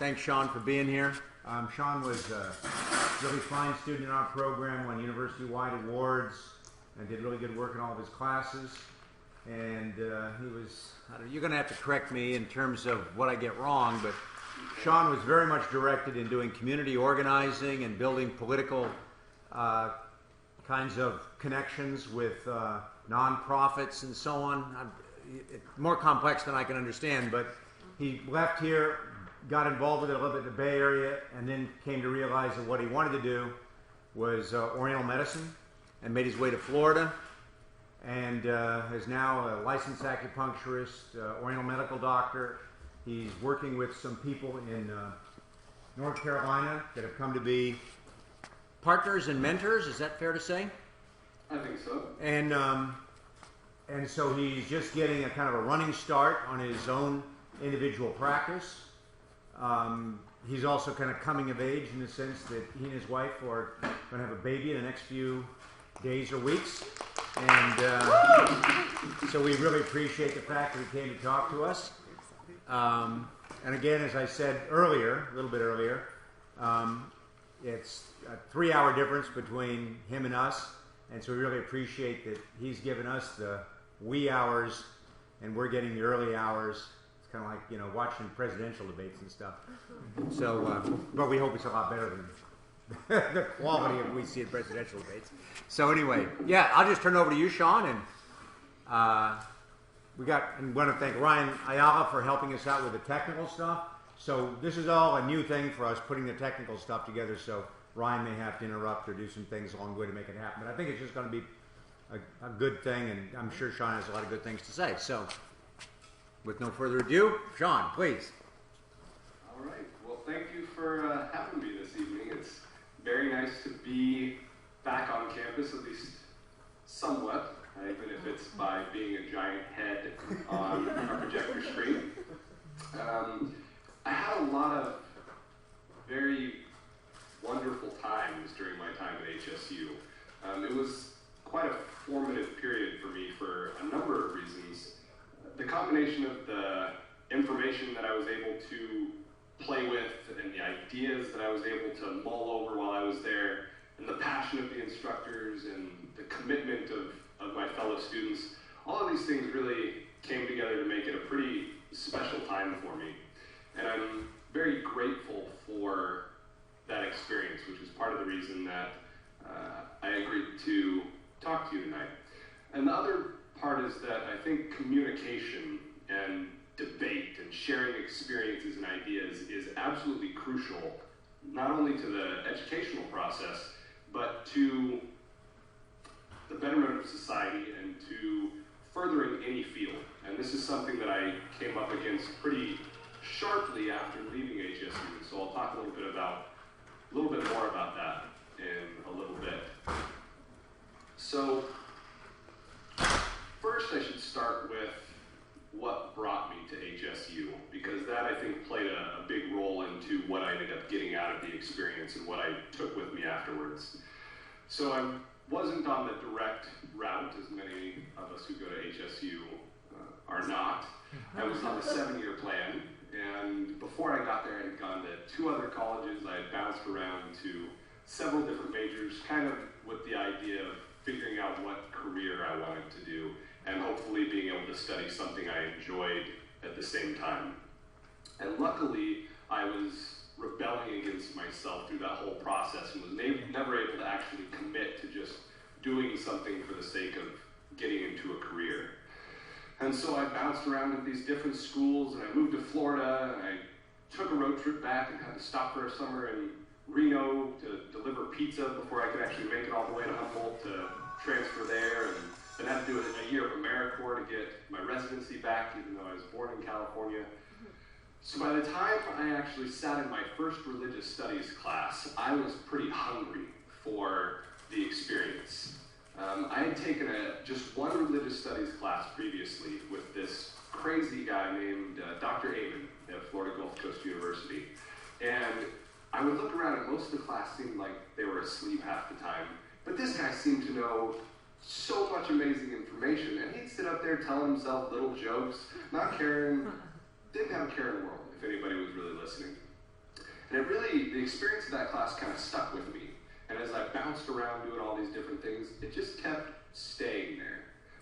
thank Sean for being here. Sean was a really fine student in our program, won university-wide awards, and did really good work in all of his classes. And he was, you're going to have to correct me in terms of what I get wrong, but Sean was very much directed in doing community organizing and building political kinds of connections with nonprofits and so on. More complex than I can understand, but he left here, got involved with it a little bit in the Bay Area, and then came to realize that what he wanted to do was Oriental medicine, and made his way to Florida, and is now a licensed acupuncturist, Oriental medical doctor. He's working with some people in North Carolina that have come to be partners and mentors. Is that fair to say? I think so. And so he's just getting a kind of a running start on his own individual practice. He's also kind of coming of age in the sense that he and his wife are going to have a baby in the next few days or weeks. And so we really appreciate the fact that he came to talk to us. And again, as I said earlier, a little bit earlier, it's a 3-hour difference between him and us. And so we really appreciate that he's given us the wee hours and we're getting the early hours. It's kind of like, you know, watching presidential debates and stuff. So, but we hope it's a lot better than the quality of we see in presidential debates. So anyway, yeah, I'll just turn it over to you, Sean, and and want to thank Ryan Ayala for helping us out with the technical stuff. So this is all a new thing for us, putting the technical stuff together. So Ryan may have to interrupt or do some things along the way to make it happen. But I think it's just going to be a good thing, and I'm sure Sean has a lot of good things to say. So with no further ado, Sean, please. All right. Well, thank you for having me this evening. It's very nice to be back on campus, at least somewhat, even if it's by being a giant head on our projector screen. I had a lot of very wonderful times during my time at HSU. It was quite a formative period for me for a number of reasons. The combination of the information that I was able to play with and the ideas that I was able to mull over while I was there, and the passion of the instructors and the commitment of my fellow students, all of these things really came together to make it a pretty special time for me. And I'm very grateful for that experience, which is part of the reason that I agreed to talk to you tonight. And the other part is that I think communication and debate and sharing experiences and ideas is absolutely crucial, not only to the educational process, but to the betterment of society and to furthering any field. And this is something that I came up against pretty sharply after leaving HSU, so I'll talk a little bit more about that in a little bit. So first I should start with what brought me to HSU, because that I think played a big role into what I ended up getting out of the experience and what I took with me afterwards. So I wasn't on the direct route, as many of us who go to HSU are not. I was on the 7-year plan, and before I got there I had gone to 2 other colleges. I had bounced around to several different majors, kind of with the idea of figuring out what career I wanted to do, and hopefully being able to study something I enjoyed at the same time. And luckily, I was rebelling against myself through that whole process and was never able to actually commit to just doing something for the sake of getting into a career. And so I bounced around at these different schools, and I moved to Florida, and I took a road trip back and had to stop for a summer in Reno to deliver pizza before I could actually make it all the way to Humboldt to transfer there, and then had to do a year of AmeriCorps to get my residency back, even though I was born in California. So by the time I actually sat in my first religious studies class, I was pretty hungry for the experience. I had taken just one religious studies class previously with this crazy guy named Dr. Amen at Florida Gulf Coast University. And I would look around and most of the class seemed like they were asleep half the time. But this guy seemed to know so much amazing information, and he'd sit up there telling himself little jokes, not caring, didn't have a care in the world if anybody was really listening. And it really, the experience of that class kind of stuck with me. And as I bounced around doing all these different things, it just kept staying there.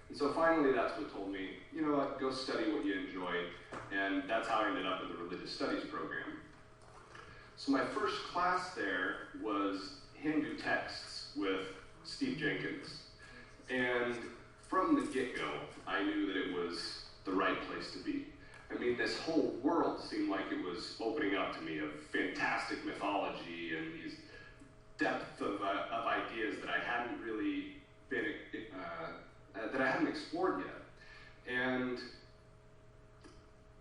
And so finally that's what told me, you know what, go study what you enjoy. And that's how I ended up in the religious studies program. So my first class there was Hindu texts with Steve Jenkins. And from the get-go, I knew that it was the right place to be. I mean, this whole world seemed like it was opening up to me of fantastic mythology and these depth of ideas that I hadn't really been, that I hadn't explored yet. And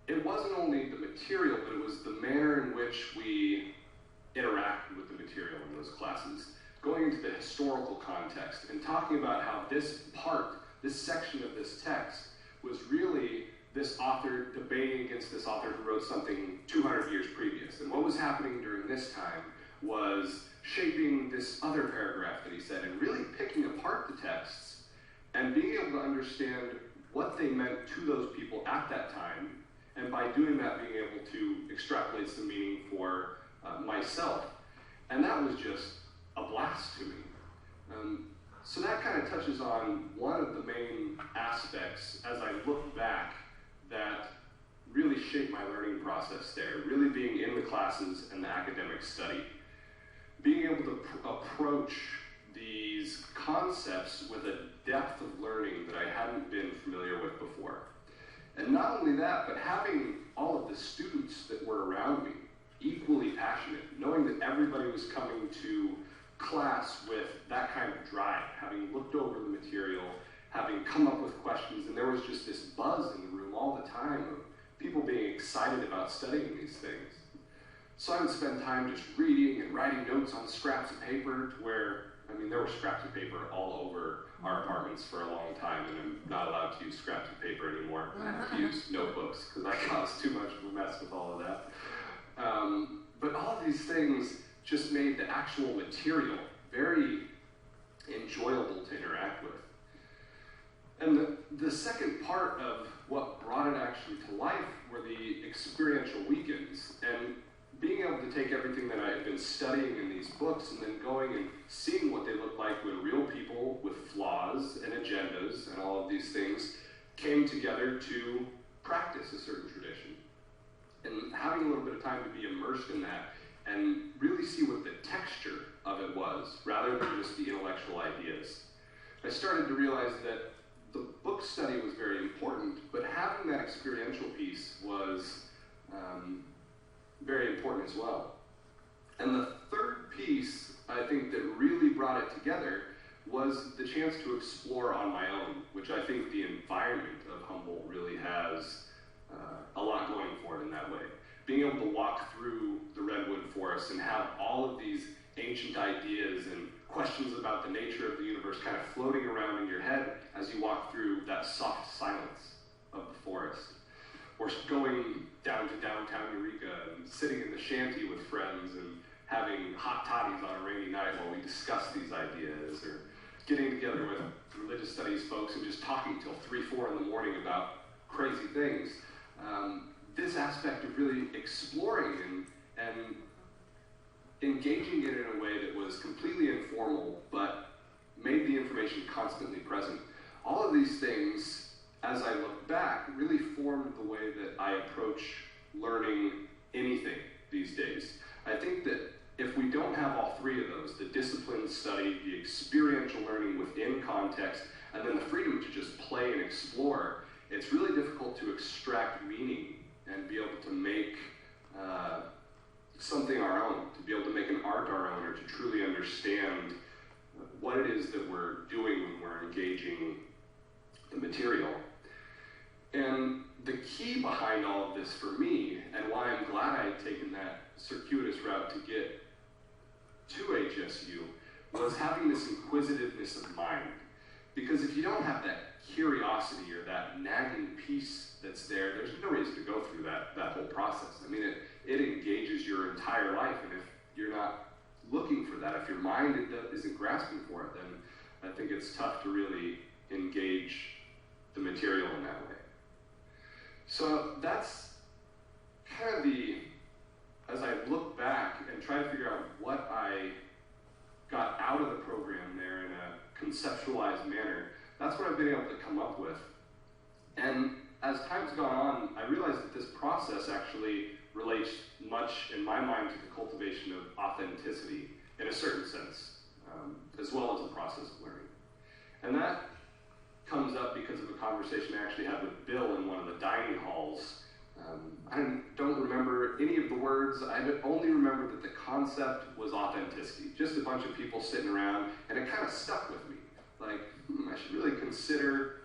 it wasn't only the material, but it was the manner in which we interacted with the material in those classes, going into the historical context and talking about how this section of this text was really this author debating against this author who wrote something 200 years previous. And what was happening during this time was shaping this other paragraph that he said, and really picking apart the texts and being able to understand what they meant to those people at that time, and by doing that being able to extrapolate some meaning for myself. And that was just a blast to me. So that kind of touches on one of the main aspects as I look back that really shaped my learning process there, really being in the classes and the academic study. Being able to approach these concepts with a depth of learning that I hadn't been familiar with before. And not only that, but having all of the students that were around me equally passionate, knowing that everybody was coming to class with that kind of drive, having looked over the material, having come up with questions, and there was just this buzz in the room all the time of people being excited about studying these things. So I would spend time just reading and writing notes on scraps of paper to where, I mean, there were scraps of paper all over our apartments for a long time, and I'm not allowed to use scraps of paper anymore. I have to use notebooks because I caused too much of a mess with all of that. But all of these things just made the actual material very enjoyable to interact with. And the second part of what brought it actually to life were the experiential weekends, and being able to take everything that I had been studying in these books and then going and seeing what they looked like when real people with flaws and agendas and all of these things came together to practice a certain tradition. And having a little bit of time to be immersed in that and really see what the texture of it was, rather than just the intellectual ideas. I started to realize that the book study was very important, but having that experiential piece was very important as well. And the third piece, I think, that really brought it together was the chance to explore on my own, which I think the environment of Humboldt really has a lot going for it in that way. Being able to walk through the redwood forest and have all of these ancient ideas and questions about the nature of the universe kind of floating around in your head as you walk through that soft silence of the forest. Or going down to downtown Eureka and sitting in the shanty with friends and having hot toddies on a rainy night while we discuss these ideas, or getting together with religious studies folks and just talking till 3, 4 in the morning about crazy things. This aspect of really exploring and engaging it in a way that was completely informal but made the information constantly present. All of these things, as I look back, really formed the way that I approach learning anything these days. I think that if we don't have all three of those, the disciplined study, the experiential learning within context, and then the freedom to just play and explore, it's really difficult to extract meaning and be able to make something our own, to be able to make an art our own, or to truly understand what it is that we're doing when we're engaging the material. And the key behind all of this for me, and why I'm glad I had taken that circuitous route to get to HSU, was having this inquisitiveness of mind. Because if you don't have that curiosity or that nagging piece that's there, there's no reason to go through that whole process. I mean, it engages your entire life, and if you're not looking for that, if your mind isn't grasping for it, then I think it's tough to really engage the material in that way. So that's kind of as I look back figure out what I got out of the program there in a conceptualized manner, that's what I've been able to come up with. And as time's gone on, I realized that this process actually relates much, in my mind, to the cultivation of authenticity in a certain sense, as well as the process of learning. And that comes up because of a conversation I actually had with Bill in one of the dining halls. I don't remember any of the words. I only remember that the concept was authenticity. Just a bunch of people sitting around, and it kind of stuck with me. Like, I should really consider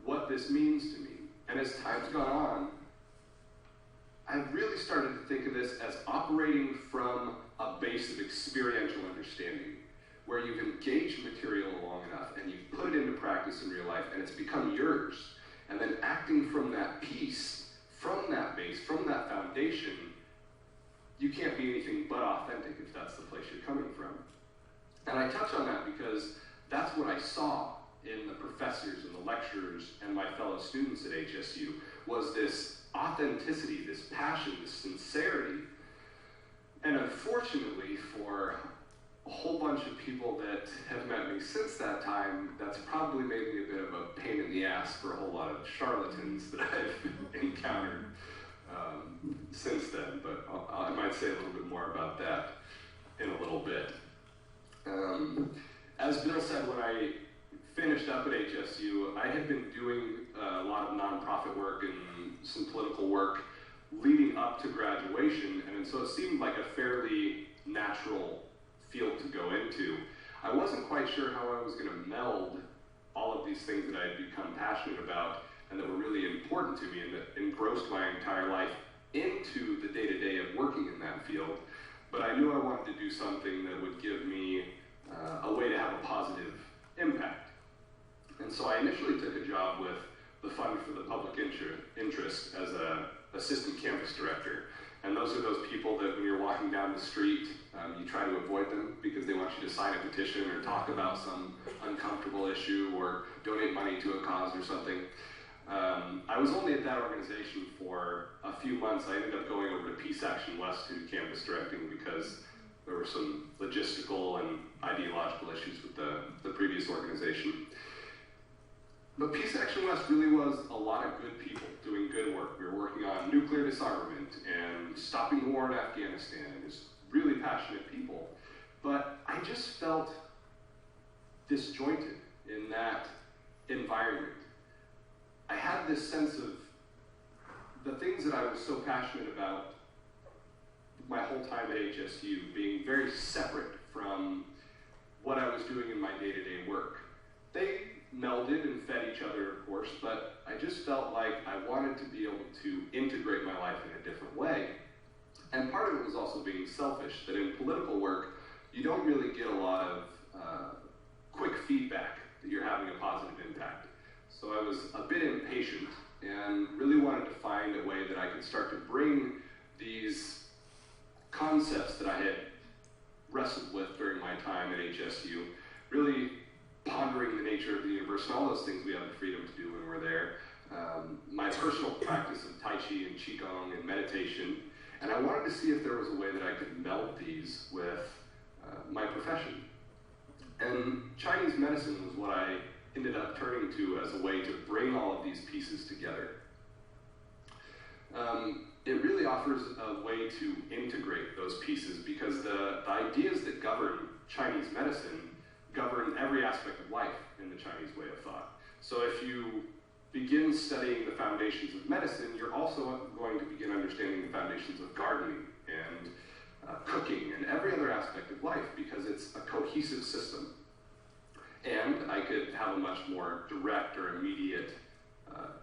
what this means to me. And as time's gone on, I've really started to think of this as operating from a base of experiential understanding, where you've engaged material long enough and you've put it into practice in real life and it's become yours. And then acting from that piece, from that base, from that foundation, you can't be anything but authentic if that's the place you're coming from. And I touch on that because that's what I saw in the professors and the lecturers and my fellow students at HSU, was this authenticity, this passion, this sincerity. And unfortunately for a whole bunch of people that have met me since that time, that's probably made me a bit of a pain in the ass for a whole lot of charlatans that I've encountered since then. But I might say a little bit more about that in a little bit. As Bill said, when I finished up at HSU, I had been doing a lot of nonprofit work and some political work leading up to graduation, and so it seemed like a fairly natural field to go into. I wasn't quite sure how I was going to meld all of these things that I had become passionate about and that were really important to me and that engrossed my entire life into the day-to-day of working in that field. But I knew I wanted to do something that would give me a way to have a positive impact. And so I initially took a job with the Fund for the Public Interest as an assistant campus director. And those are those people that when you're walking down the street, you try to avoid them because they want you to sign a petition or talk about some uncomfortable issue or donate money to a cause or something. I was only at that organization for a few months. I ended up going over to Peace Action West to do campus directing because there were some logistical and ideological issues with the previous organization. But Peace Action West really was a lot of good people doing good work. We were working on nuclear disarmament and stopping the war in Afghanistan. It was really passionate people. But I just felt disjointed in that environment. I had this sense of the things that I was so passionate about my whole time at HSU being very separate from what I was doing in my day-to-day work. They melded and fed each other, of course, but I just felt like I wanted to be able to integrate my life in a different way. And part of it was also being selfish, that in political work, you don't really get a lot of quick feedback that you're having a positive impact. So I was a bit impatient and really wanted to find a way that I could start to bring these concepts that I had wrestled with during my time at HSU, really pondering the nature of the universe and all those things we have the freedom to do when we're there. My personal practice of Tai Chi and Qigong and meditation. And I wanted to see if there was a way that I could meld these with my profession. And Chinese medicine was what I ended up turning to as a way to bring all of these pieces together. It really offers a way to integrate those pieces because the ideas that govern Chinese medicine govern every aspect of life in the Chinese way of thought. So if you begin studying the foundations of medicine, you're also going to begin understanding the foundations of gardening and cooking and every other aspect of life because it's a cohesive system. And I could have a much more direct or immediate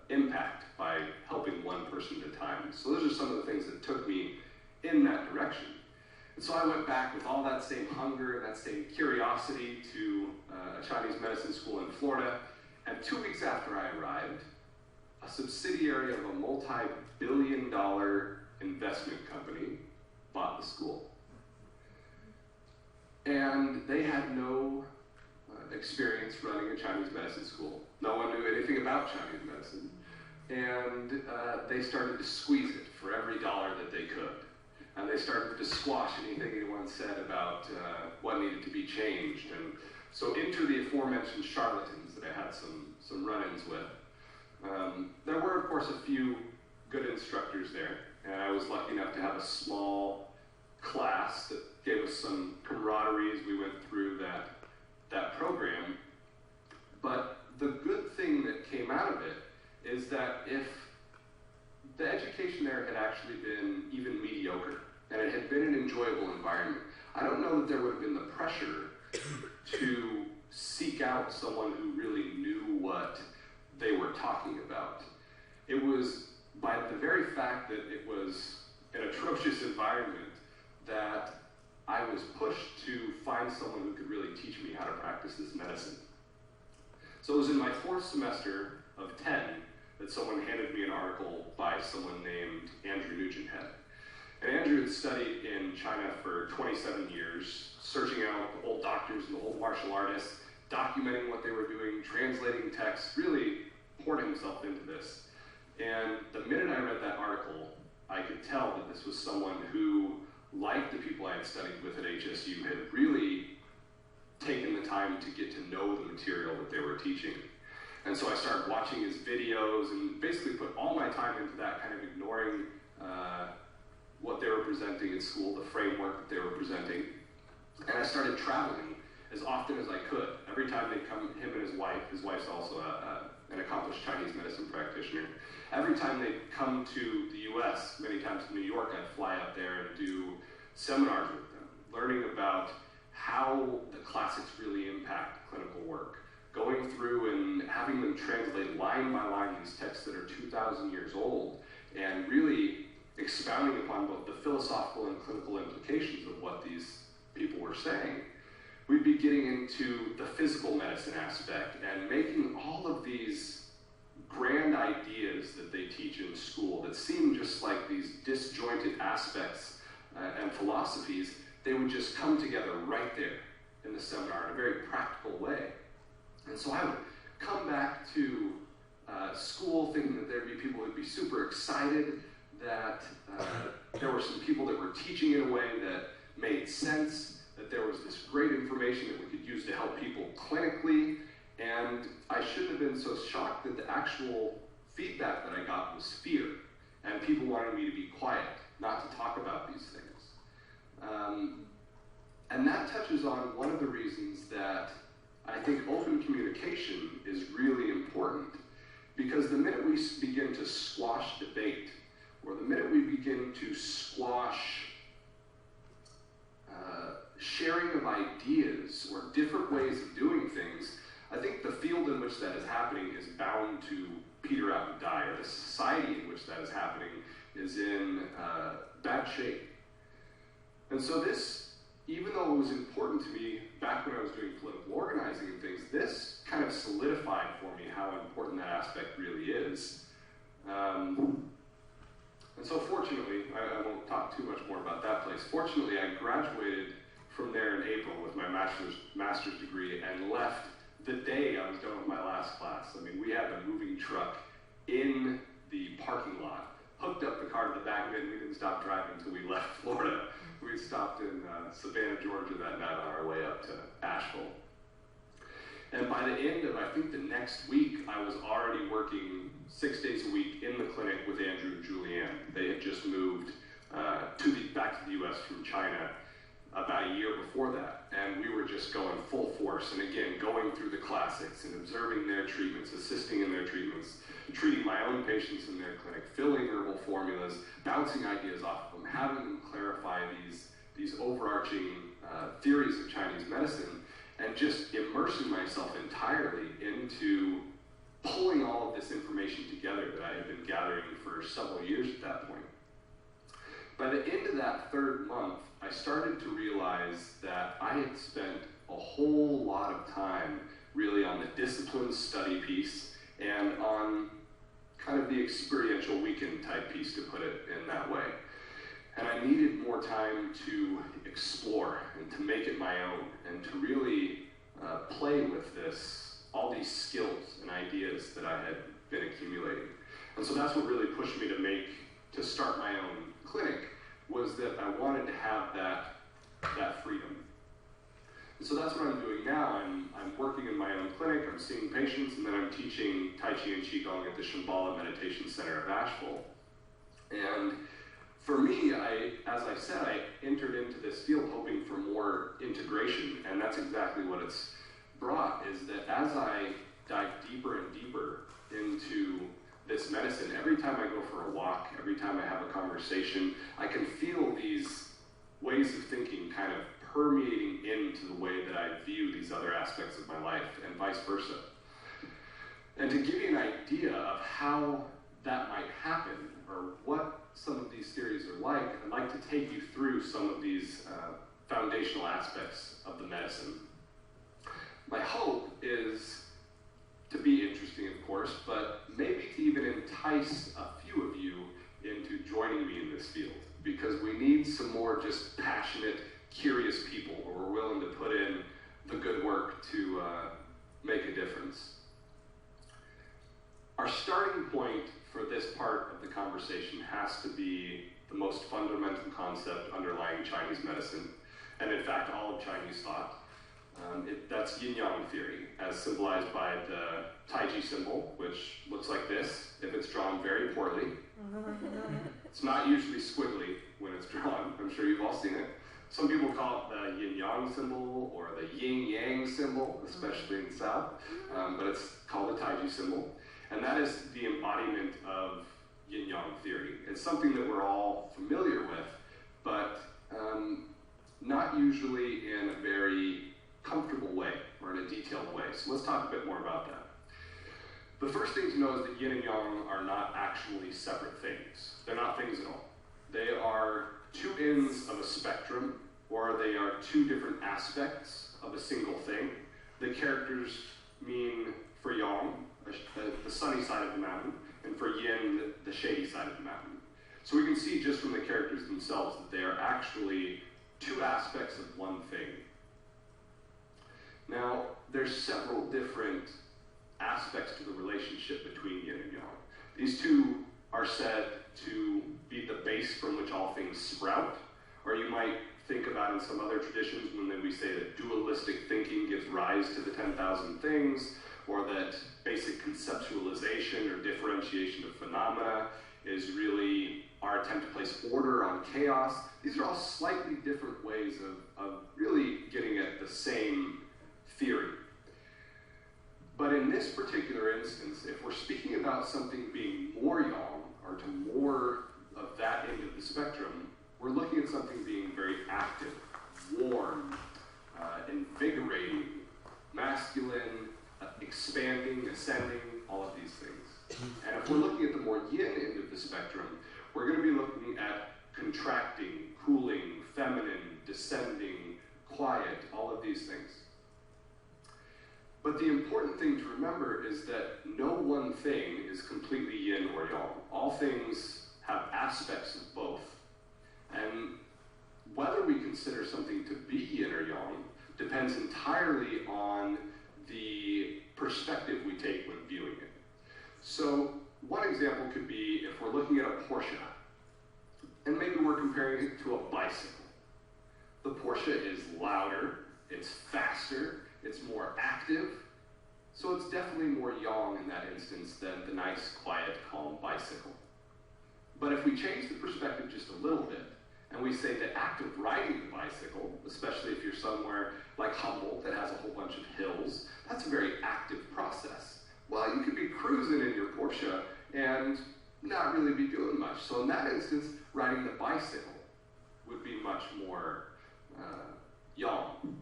impact by helping one person at a time. So those are some of the things that took me in that direction. And so I went back with all that same hunger and that same curiosity to a Chinese medicine school in Florida. And 2 weeks after I arrived, a subsidiary of a multi-billion-dollar investment company bought the school. And they had no experience running a Chinese medicine school. No one knew anything about Chinese medicine. And they started to squeeze it for every dollar that they could. and they started to squash anything anyone said about what needed to be changed. And so enter the aforementioned charlatans that I had some run-ins with. There were, of course, a few good instructors there, and I was lucky enough to have a small class that gave us some camaraderie as we went through that program. But the good thing that came out of it is that if the education there had actually been even mediocre, and it had been an enjoyable environment, I don't know that there would have been the pressure to seek out someone who really knew what they were talking about. It was by the very fact that it was an atrocious environment that I was pushed to find someone who could really teach me how to practice this medicine. So it was in my 4th semester of 10 that someone handed me an article by someone named Andrew Nugent Head. And Andrew had studied in China for 27 years, searching out the old doctors and the old martial artists, documenting what they were doing, translating texts, really poured himself into this. And the minute I read that article, I could tell that this was someone who, like the people I had studied with at HSU, had really taken the time to get to know the material that they were teaching. And so I started watching his videos and basically put all my time into that, kind of ignoring what they were presenting at school, the framework that they were presenting. And I started traveling as often as I could. Every time they'd come, him and his wife's also an accomplished Chinese medicine practitioner. Every time they'd come to the US, many times to New York, I'd fly out there and do seminars with them, learning about how the classics really impact clinical work, going through and having them translate line by line these texts that are 2,000 years old, and really expounding upon both the philosophical and clinical implications of what these people were saying. We'd be getting into the physical medicine aspect and making all of these grand ideas that they teach in school that seem just like these disjointed aspects and philosophies, they would just come together right there in the seminar in a very practical way. And so I would come back to school thinking that there'd be people who'd be super excited, that there were some people that were teaching in a way that made sense, that there was this great information that we could use to help people clinically, and I shouldn't have been so shocked that the actual feedback that I got was fear, and people wanted me to be quiet, not to talk about these things. And that touches on one of the reasons that I think open communication is really important, because the minute we begin to squash debate, or the minute we begin to squash sharing of ideas or different ways of doing things, I think the field in which that is happening is bound to peter out and die, or the society in which that is happening is in bad shape. And so this, even though it was important to me back when I was doing political organizing and things, this kind of solidified for me how important that aspect really is. And so fortunately, I won't talk too much more about that place. Fortunately, I graduated from there in April with my master's degree and left the day I was done with my last class. I mean, we had a moving truck in the parking lot, hooked up the car to the back of it, and we didn't stop driving until we left Florida. We stopped in Savannah, Georgia that night on our way up to Asheville. And by the end of, I think, the next week, I was already working 6 days a week in the clinic with Andrew and Julianne. They had just moved back to the US from China about a year before that. And we were just going full force. And again, going through the classics and observing their treatments, assisting in their treatments, treating my own patients in their clinic, filling herbal formulas, bouncing ideas off of them, having them clarify these overarching theories of Chinese medicine, and just immersing myself entirely into pulling all of this information together that I had been gathering for several years at that point. By the end of that 3rd month, I started to realize that I had spent a whole lot of time really on the discipline study piece and on kind of the experiential weekend type piece, to put it in that way. And I needed more time to explore and to make it my own and to really play with all these skills and ideas that I had been accumulating. And so that's what really pushed me to start my own clinic, was that I wanted to have that freedom. And so that's what I'm doing now. I'm working in my own clinic, I'm seeing patients, and then I'm teaching Tai Chi and Qigong at the Shambhala Meditation Center of Asheville. And for me, as I said, I entered into this field hoping for more integration, and that's exactly what it's brought, is that as I dive deeper and deeper into this medicine, every time I go for a walk, every time I have a conversation, I can feel these ways of thinking kind of permeating into the way that I view these other aspects of my life, and vice versa. And to give you an idea of how that might happen, or what some of these theories are like, I'd like to take you through some of these foundational aspects of the medicine. My hope is to be interesting, of course, but maybe to even entice a few of you into joining me in this field, because we need some more just passionate, curious people who are willing to put in the good work to make a difference. Our starting point for this part of the conversation has to be the most fundamental concept underlying Chinese medicine, and in fact all of Chinese thought. That's yin-yang theory, as symbolized by the Tai Chi symbol, which looks like this if it's drawn very poorly. It's not usually squiggly when it's drawn. I'm sure you've all seen it. Some people call it the yin-yang symbol or the yin-yang symbol, especially in the South, but it's called the Tai Chi symbol. And that is the embodiment of yin-yang theory. It's something that we're all familiar with, but not usually in a very comfortable way or in a detailed way. So let's talk a bit more about that. The first thing to know is that yin and yang are not actually separate things. They're not things at all. They are two ends of a spectrum, or they are two different aspects of a single thing. The characters mean for yang, the sunny side of the mountain, and for yin, the shady side of the mountain. So we can see just from the characters themselves that they are actually two aspects of one thing. Now, there's several different aspects to the relationship between yin and yang. These two are said to be the base from which all things sprout, or you might think about in some other traditions when we say that dualistic thinking gives rise to the 10,000 things, or that basic conceptualization or differentiation of phenomena is really our attempt to place order on chaos. These are all slightly different ways of really getting at the same theory. But in this particular instance, if we're speaking about something being more yang, or to more of that end of the spectrum, we're looking at something being very active, warm, invigorating, masculine, expanding, ascending, all of these things. And if we're looking at the more yin end of the spectrum, we're going to be looking at contracting, cooling, feminine, descending, quiet, all of these things. But the important thing to remember is that no one thing is completely yin or yang. All things have aspects of both. And whether we consider something to be yin or yang depends entirely on the perspective we take when viewing it. So one example could be if we're looking at a Porsche, and maybe we're comparing it to a bicycle. The Porsche is louder, it's faster, it's more active, so it's definitely more yang in that instance than the nice, quiet, calm bicycle. But if we change the perspective just a little bit, and we say the act of riding the bicycle, especially if you're somewhere like Humboldt that has a whole bunch of hills, that's a very active process. Well, you could be cruising in your Porsche and not really be doing much. So in that instance, riding the bicycle would be much more yang.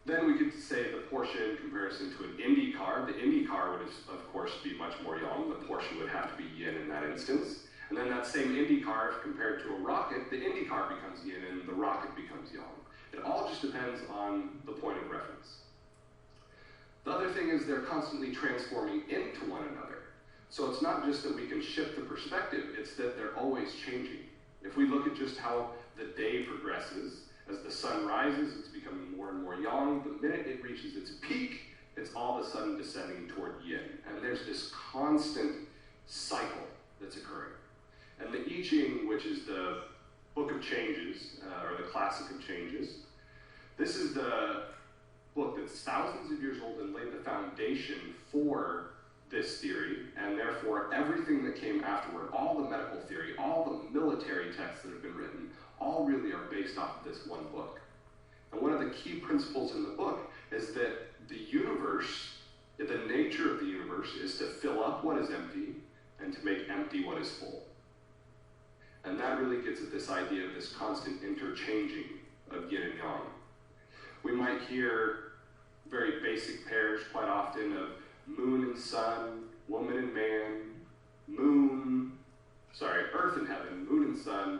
Then we could say the Porsche in comparison to an Indy car. The Indy car would, of course, be much more yang. The Porsche would have to be yin in that instance. And then that same Indy car, if compared to a rocket, the Indy car becomes yin and the rocket becomes yang. It all just depends on the point of reference. The other thing is they're constantly transforming into one another. So it's not just that we can shift the perspective, it's that they're always changing. If we look at just how the day progresses, as the sun rises, it's becoming more and more yang. The minute it reaches its peak, it's all of a sudden descending toward yin. And there's this constant cycle that's occurring. And the I Ching, which is the Book of Changes, or the Classic of Changes. This is the book that's thousands of years old and laid the foundation for this theory, and therefore everything that came afterward, all the medical theory, all the military texts that have been written, all really are based off of this one book. And one of the key principles in the book is that the universe, the nature of the universe, is to fill up what is empty and to make empty what is full. And that really gets at this idea of this constant interchanging of yin and yang. We might hear very basic pairs quite often of moon and sun, woman and man, earth and heaven, moon and sun,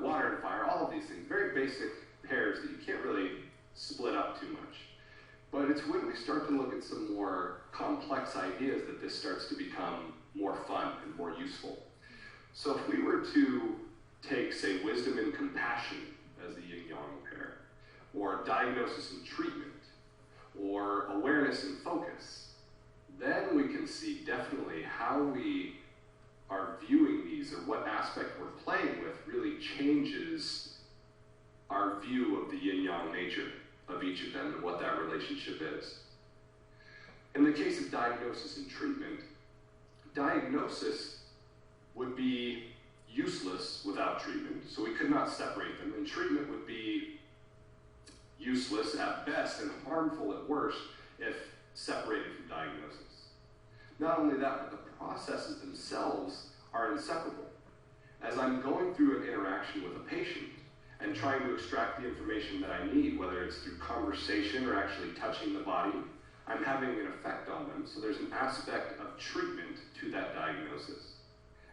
water and fire, all of these things. Very basic pairs that you can't really split up too much. But it's when we start to look at some more complex ideas that this starts to become more fun and more useful. So if we were to take, say, wisdom and compassion as the yin-yang pair, or diagnosis and treatment, or awareness and focus, then we can see definitely how we are viewing these, or what aspect we're playing with really changes our view of the yin-yang nature of each of them and what that relationship is. In the case of diagnosis and treatment, diagnosis would be useless without treatment, so we could not separate them, and treatment would be useless at best and harmful at worst if separated from diagnosis. Not only that, but the processes themselves are inseparable. As I'm going through an interaction with a patient and trying to extract the information that I need, whether it's through conversation or actually touching the body, I'm having an effect on them. So there's an aspect of treatment to that diagnosis.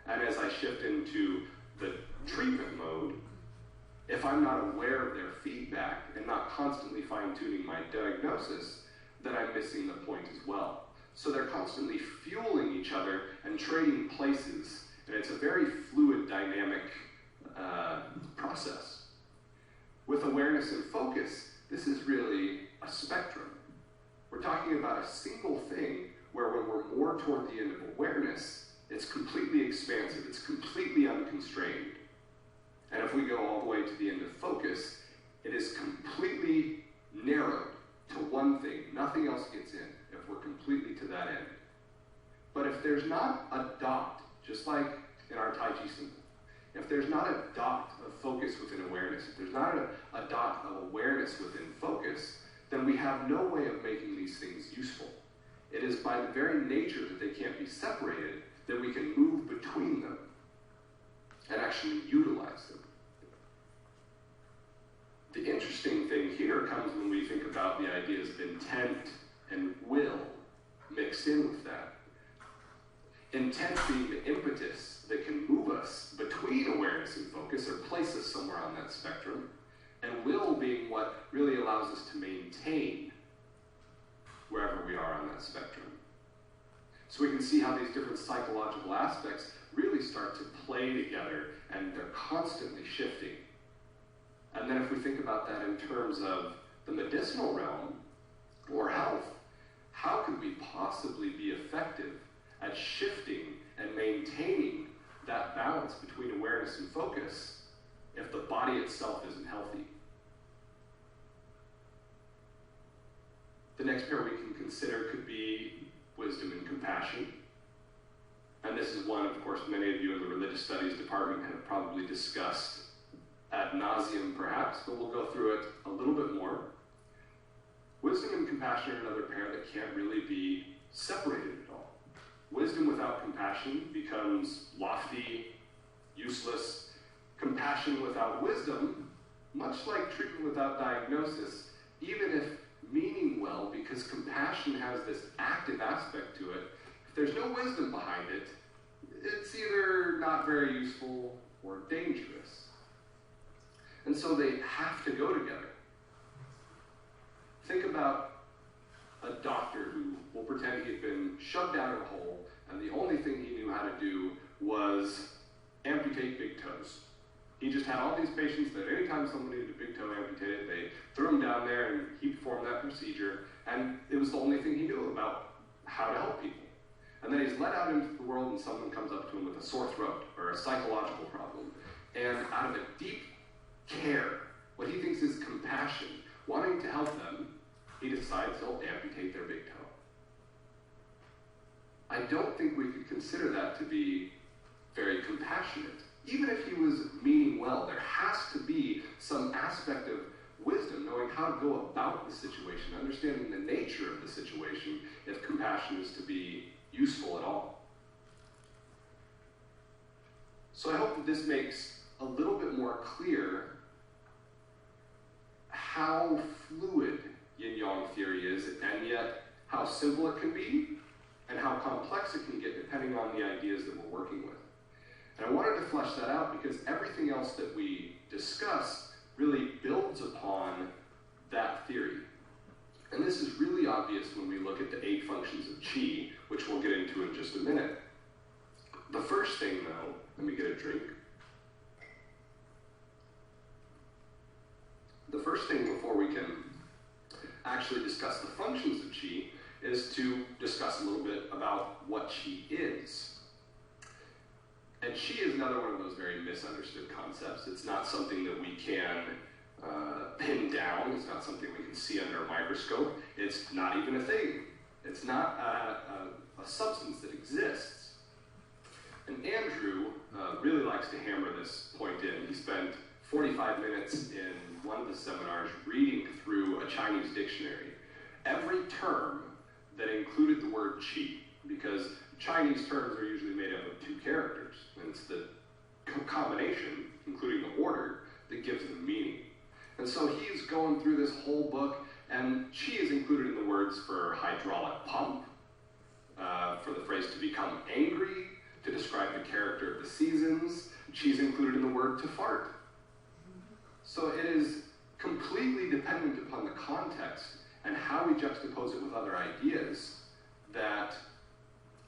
And as I shift into the treatment mode, if I'm not aware of their feedback and not constantly fine-tuning my diagnosis, then I'm missing the point as well. So they're constantly fueling each other and trading places, and it's a very fluid, dynamic process. With awareness and focus, this is really a spectrum. We're talking about a single thing where when we're more toward the end of awareness, it's completely expansive, it's completely unconstrained. And if we go all the way to the end of focus, it is completely narrowed to one thing. Nothing else gets in if we're completely to that end. But if there's not a dot, just like in our Tai Chi symbol, if there's not a dot of focus within awareness, if there's not a dot of awareness within focus, then we have no way of making these things useful. It is by the very nature that they can't be separated that we can move between them and actually utilize them. The interesting thing here comes when we think about the ideas of intent and will mixed in with that. Intent being the impetus that can move us between awareness and focus or place us somewhere on that spectrum, and will being what really allows us to maintain wherever we are on that spectrum. So we can see how these different psychological aspects really start to play together, and they're constantly shifting. And then if we think about that in terms of the medicinal realm or health, how could we possibly be effective at shifting and maintaining that balance between awareness and focus if the body itself isn't healthy? The next pair we can consider could be wisdom and compassion. And this is one, of course, many of you in the religious studies department have probably discussed ad nauseum, perhaps, but we'll go through it a little bit more. Wisdom and compassion are another pair that can't really be separated at all. Wisdom without compassion becomes lofty, useless. Compassion without wisdom, much like treatment without diagnosis, even if meaning well, because compassion has this active aspect to it, if there's no wisdom behind it, it's either not very useful or dangerous. And so they have to go together. Think about a doctor who will pretend he had been shoved down a hole, and the only thing he knew how to do was amputate big toes. He just had all these patients that anytime someone needed a big toe amputated, they threw him down there and he performed that procedure, and it was the only thing he knew about how to help people. And then he's let out into the world and someone comes up to him with a sore throat or a psychological problem. And out of a deep care, what he thinks is compassion, wanting to help them, he decides he'll amputate their big toe. I don't think we could consider that to be very compassionate. Even if he was meaning well, there has to be some aspect of wisdom, knowing how to go about the situation, understanding the nature of the situation, if compassion is to be useful at all. So I hope that this makes a little bit more clear how fluid yin-yang theory is, and yet how simple it can be, and how complex it can get depending on the ideas that we're working with. And I wanted to flesh that out because everything else that we discuss really builds upon that theory. And this is really obvious when we look at the 8 functions of qi, which we'll get into in just a minute. The first thing, though, let me get a drink. The first thing before we can actually discuss the functions of qi is to discuss a little bit about what qi is. And qi is another one of those very misunderstood concepts. It's not something that we can pin down. It's not something we can see under a microscope. It's not even a thing. It's not a substance that exists. And Andrew really likes to hammer this point in. He spent 45 minutes in one of the seminars reading through a Chinese dictionary. Every term that included the word qi, because Chinese terms are usually made up of 2 characters, and it's the combination, including the order, that gives them meaning. And so he's going through this whole book, and qi is included in the words for hydraulic pump, for the phrase to become angry, to describe the character of the seasons. Qi is included in the word to fart. So it is completely dependent upon the context and how we juxtapose it with other ideas that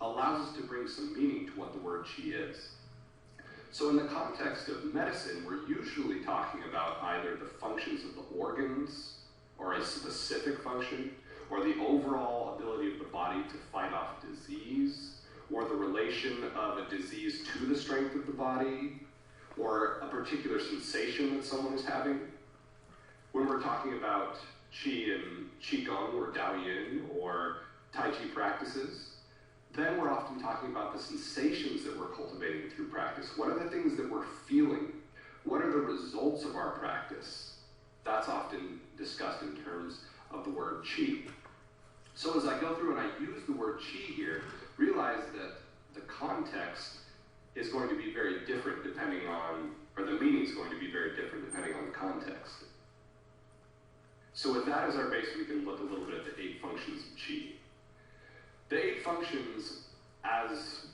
allows us to bring some meaning to what the word qi is. So in the context of medicine, we're usually talking about either the functions of the organs, or a specific function, or the overall ability of the body to fight off disease, or the relation of a disease to the strength of the body, or a particular sensation that someone is having. When we're talking about qi and qigong, or Daoyin, or Tai Chi practices, then we're often talking about the sensations that we're cultivating through practice. What are the things that we're feeling? What are the results of our practice? That's often discussed in terms of the word qi. So as I go through and I use the word qi here, realize that the context is going to be very different depending on, or the meaning is going to be very different depending on the context. So with that as our base, we can look a little bit at the 8 functions of qi. The 8 functions, as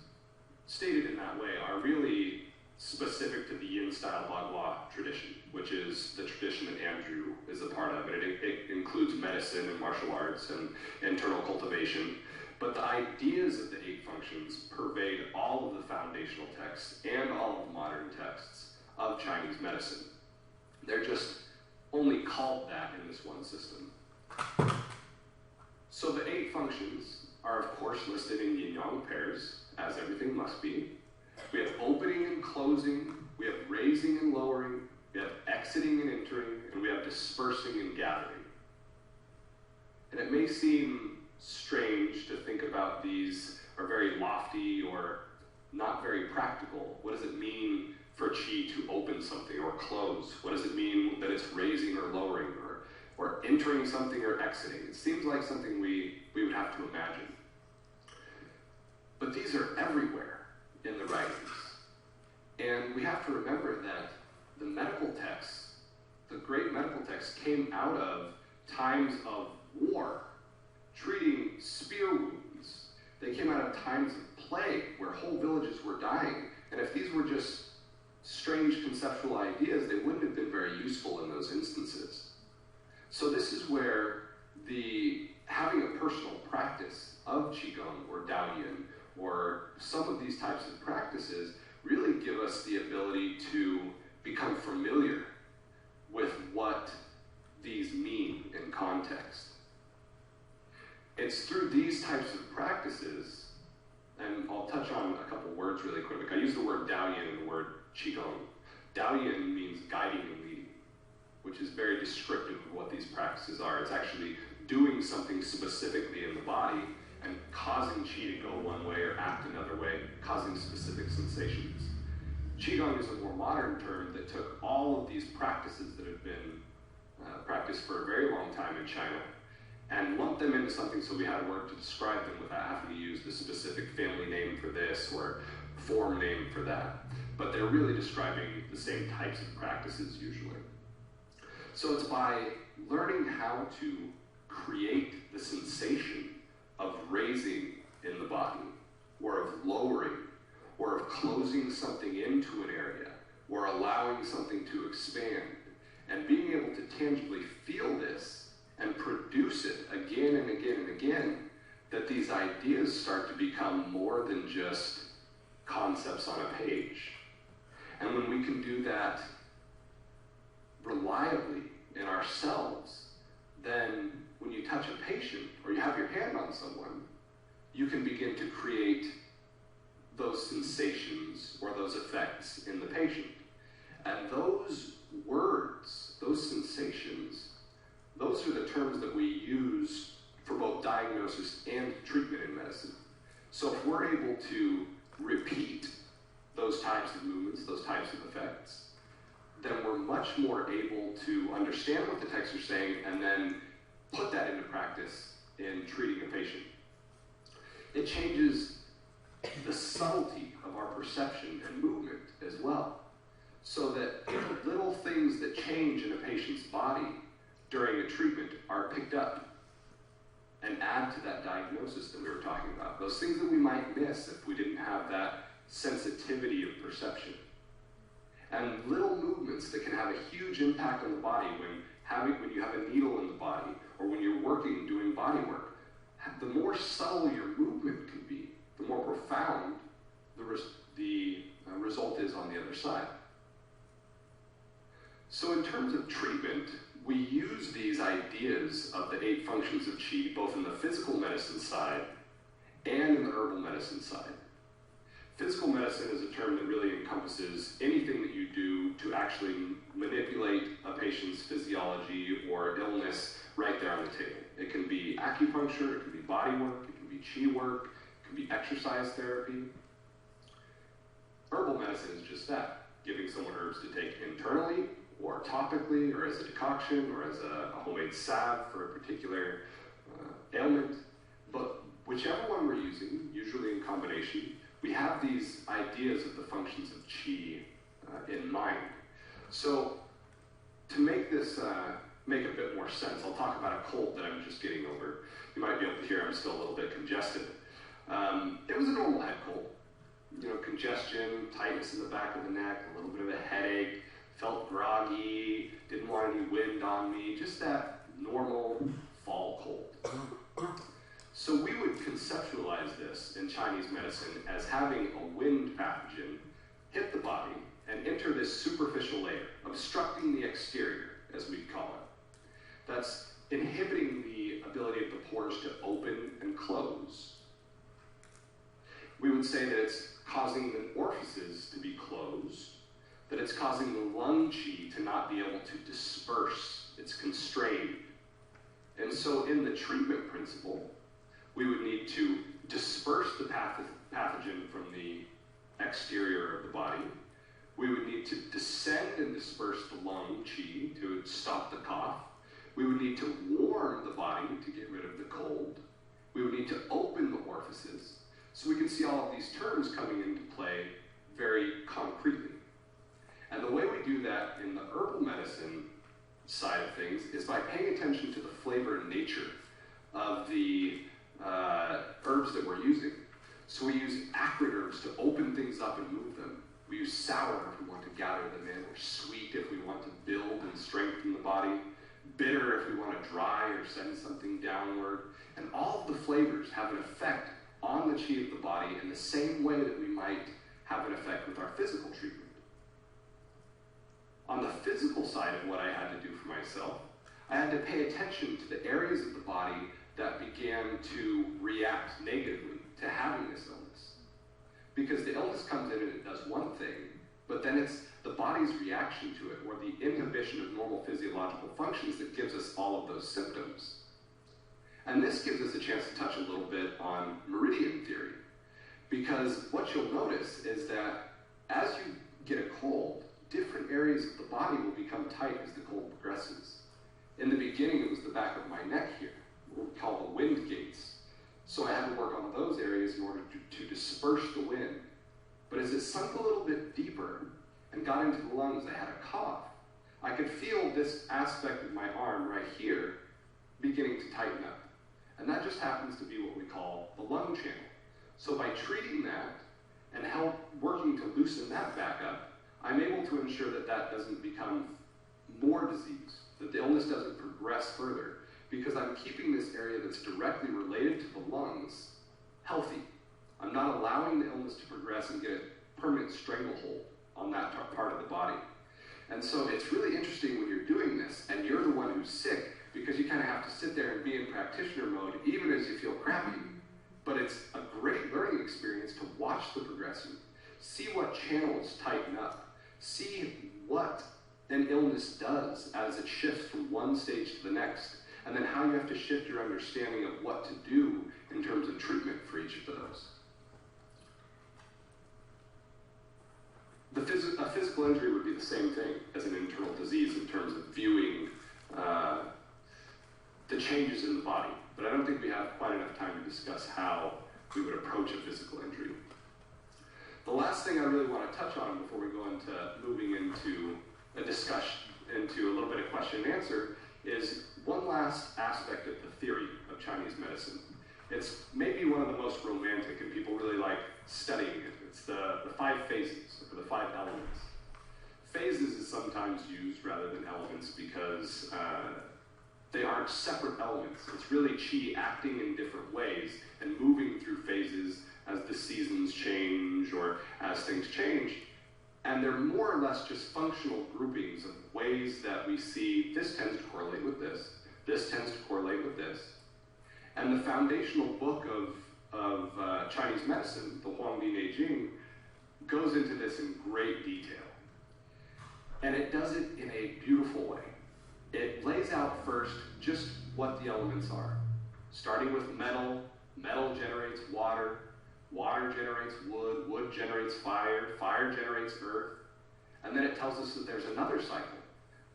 stated in that way, are really specific to the Yin-style Bagua tradition, which is the tradition that Andrew is a part of. And it includes medicine and martial arts and internal cultivation. But the ideas of the 8 functions pervade all of the foundational texts and all of the modern texts of Chinese medicine. They're just only called that in this one system. So the 8 functions are of course listed in yin-yang pairs, as everything must be. We have opening and closing, we have raising and lowering, we have exiting and entering, and we have dispersing and gathering. And it may seem strange to think about these are very lofty or not very practical. What does it mean for qi to open something or close? What does it mean that it's raising or lowering or entering something or exiting? It seems like something we would have to imagine. But these are everywhere in the writings. And we have to remember that the medical texts, the great medical texts, came out of times of war, treating spear wounds. They came out of times of plague, where whole villages were dying. And if these were just strange conceptual ideas, they wouldn't have been very useful in those instances. So this is where having a personal practice of Qigong or Daoyin or some of these types of practices really give us the ability to become familiar with what these mean in context. It's through these types of practices, and I'll touch on a couple words really quick. I use the word Daoyin and the word Qigong. Daoyin means guiding and leading, which is very descriptive of what these practices are. It's actually doing something specifically in the body and causing qi to go one way or act another way, causing specific sensations. Qigong is a more modern term that took all of these practices that have been practiced for a very long time in China and lumped them into something, so we had a word to describe them without having to use the specific family name for this or form name for that. But they're really describing the same types of practices usually. So it's by learning how to create the sensation of raising in the body, or of lowering, or of closing something into an area, or allowing something to expand, and being able to tangibly feel this and produce it again and again and again, that these ideas start to become more than just concepts on a page. And when we can do that reliably in ourselves, then when you touch a patient or you have your hand on someone, you can begin to create those sensations or those effects in the patient. And those words, those sensations, those are the terms that we use for both diagnosis and treatment in medicine. So if we're able to repeat those types of movements, those types of effects, then we're much more able to understand what the texts are saying and then put that into practice in treating a patient. It changes the subtlety of our perception and movement as well, so that little things that change in a patient's body during a treatment are picked up and add to that diagnosis that we were talking about. Those things that we might miss if we didn't have that sensitivity of perception. And little movements that can have a huge impact on the body when you have a needle in the body or when you're working, doing body work. The more subtle your movement can be, the more profound the result is on the other side. So in terms of treatment, we use these ideas of the 8 functions of qi both in the physical medicine side and in the herbal medicine side. Physical medicine is a term that really encompasses anything that you do to actually manipulate a patient's physiology or illness right there on the table. It can be acupuncture, it can be body work, it can be qi work, it can be exercise therapy. Herbal medicine is just that, giving someone herbs to take internally or topically or as a decoction or as a homemade salve for a particular ailment. But whichever one we're using, usually in combination, we have these ideas of the functions of qi in mind. So to make this make a bit more sense, I'll talk about a cold that I'm just getting over. You might be able to hear I'm still a little bit congested. It was a normal head cold. You know, congestion, tightness in the back of the neck, a little bit of a headache, felt groggy, didn't want any wind on me, just that normal fall cold. So we would conceptualize this in Chinese medicine as having a wind pathogen hit the body and enter this superficial layer, obstructing the exterior, as we'd call it. That's inhibiting the ability of the pores to open and close. We would say that it's causing the orifices to be closed, that it's causing the lung qi to not be able to disperse. It's constrained. And so in the treatment principle, we would need to disperse the pathogen from the exterior of the body. We would need to descend and disperse the lung qi to stop the cough. We would need to warm the body to get rid of the cold. We would need to open the orifices. So we can see all of these terms coming into play very concretely. And the way we do that in the herbal medicine side of things is by paying attention to the flavor and nature of the herbs that we're using. So we use acrid herbs to open things up and move them. We use sour if we want to gather them in, or sweet if we want to build and strengthen the body, bitter if we want to dry or send something downward. And all of the flavors have an effect on the qi of the body in the same way that we might have an effect with our physical treatment. On the physical side of what I had to do for myself, I had to pay attention to the areas of the body that began to react negatively to having this illness. Because the illness comes in and it does one thing, but then it's the body's reaction to it, or the inhibition of normal physiological functions, that gives us all of those symptoms. And this gives us a chance to touch a little bit on meridian theory, because what you'll notice is that as you get a cold, different areas of the body will become tight as the cold progresses. In the beginning, it was the back of my neck here, what we call the wind gates. So I had to work on those areas in order to disperse the wind. But as it sunk a little bit deeper and got into the lungs, I had a cough. I could feel this aspect of my arm right here beginning to tighten up. And that just happens to be what we call the lung channel. So by treating that and working to loosen that back up, I'm able to ensure that that doesn't become more disease, that the illness doesn't progress further, because I'm keeping this area that's directly related to the lungs healthy. I'm not allowing the illness to progress and get a permanent stranglehold on that part of the body. And so it's really interesting when you're doing this and you're the one who's sick, because you kind of have to sit there and be in practitioner mode even as you feel crappy. But it's a great learning experience to watch the progression, see what channels tighten up, see what an illness does as it shifts from one stage to the next, and then how you have to shift your understanding of what to do in terms of treatment for each of those. A physical injury would be the same thing as an internal disease in terms of viewing the changes in the body, but I don't think we have quite enough time to discuss how we would approach a physical injury. The last thing I really want to touch on before we go into moving into a discussion, into a little bit of question and answer, is one last aspect of the theory of Chinese medicine. It's maybe one of the most romantic, and people really like studying it. It's the 5 phases, or the 5 elements. Phases is sometimes used rather than elements because they aren't separate elements. It's really qi acting in different ways and moving through phases as the seasons change or as things change. And they're more or less just functional groupings of ways that we see this tends to correlate with this tends to correlate with this. And the foundational book of Chinese medicine, the Huangdi Neijing, goes into this in great detail. And it does it in a beautiful way. It lays out first just what the elements are. Starting with metal, metal generates water, water generates wood, wood generates fire, fire generates earth. And then it tells us that there's another cycle,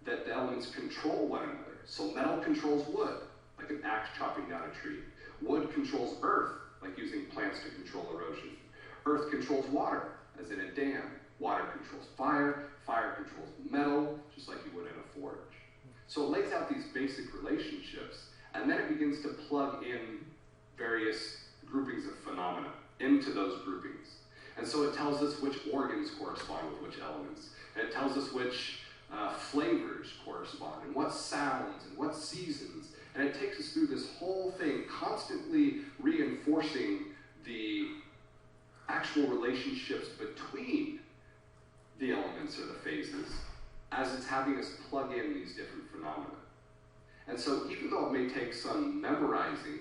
that the elements control one another. So metal controls wood, like an axe chopping down a tree. Wood controls earth, like using plants to control erosion. Earth controls water, as in a dam. Water controls fire, fire controls metal, just like you would in a forge. So it lays out these basic relationships, and then it begins to plug in various groupings of phenomena into those groupings. And so it tells us which organs correspond with which elements, and it tells us which flavors correspond, and what sounds, and what seasons. And it takes us through this whole thing, constantly reinforcing the actual relationships between the elements or the phases, as it's having us plug in these different phenomena. And so even though it may take some memorizing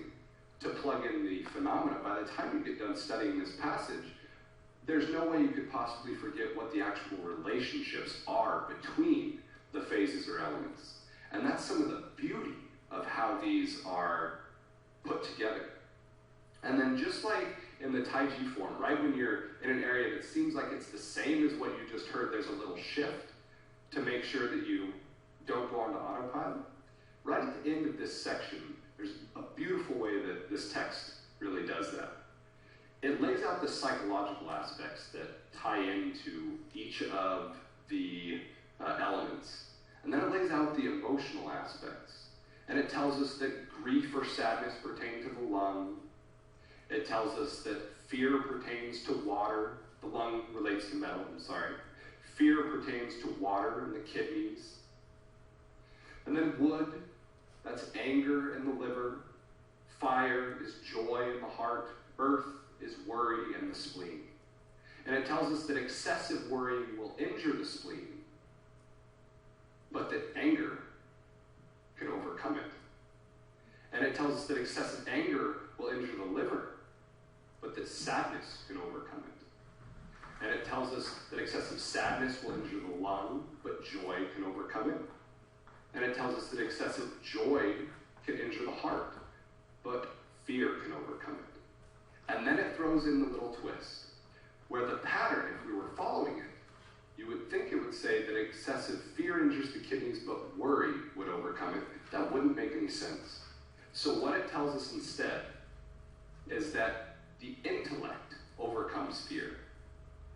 to plug in the phenomena, by the time you get done studying this passage, there's no way you could possibly forget what the actual relationships are between the phases or elements. And that's some of the beauty of how these are put together. And then just like in the Taiji form, right when you're in an area that seems like it's the same as what you just heard, there's a little shift to make sure that you don't go onto autopilot. Right at the end of this section, there's a beautiful way that this text really does that. It lays out the psychological aspects that tie into each of the elements. And then it lays out the emotional aspects. And it tells us that grief or sadness pertain to the lung. It tells us that fear pertains to water. The lung relates to metal, I'm sorry. Fear pertains to water and the kidneys. And then wood, that's anger in the liver. Fire is joy in the heart. Earth is worry and the spleen. And it tells us that excessive worrying will injure the spleen, but that anger can overcome it. And it tells us that excessive anger will injure the liver, but that sadness can overcome it. And it tells us that excessive sadness will injure the lung, but joy can overcome it. And it tells us that excessive joy can injure the heart, but fear can overcome it. And then it throws in the little twist, where the pattern, if we were following it, you would think it would say that excessive fear injures the kidneys, but worry would overcome it. That wouldn't make any sense. So what it tells us instead is that the intellect overcomes fear.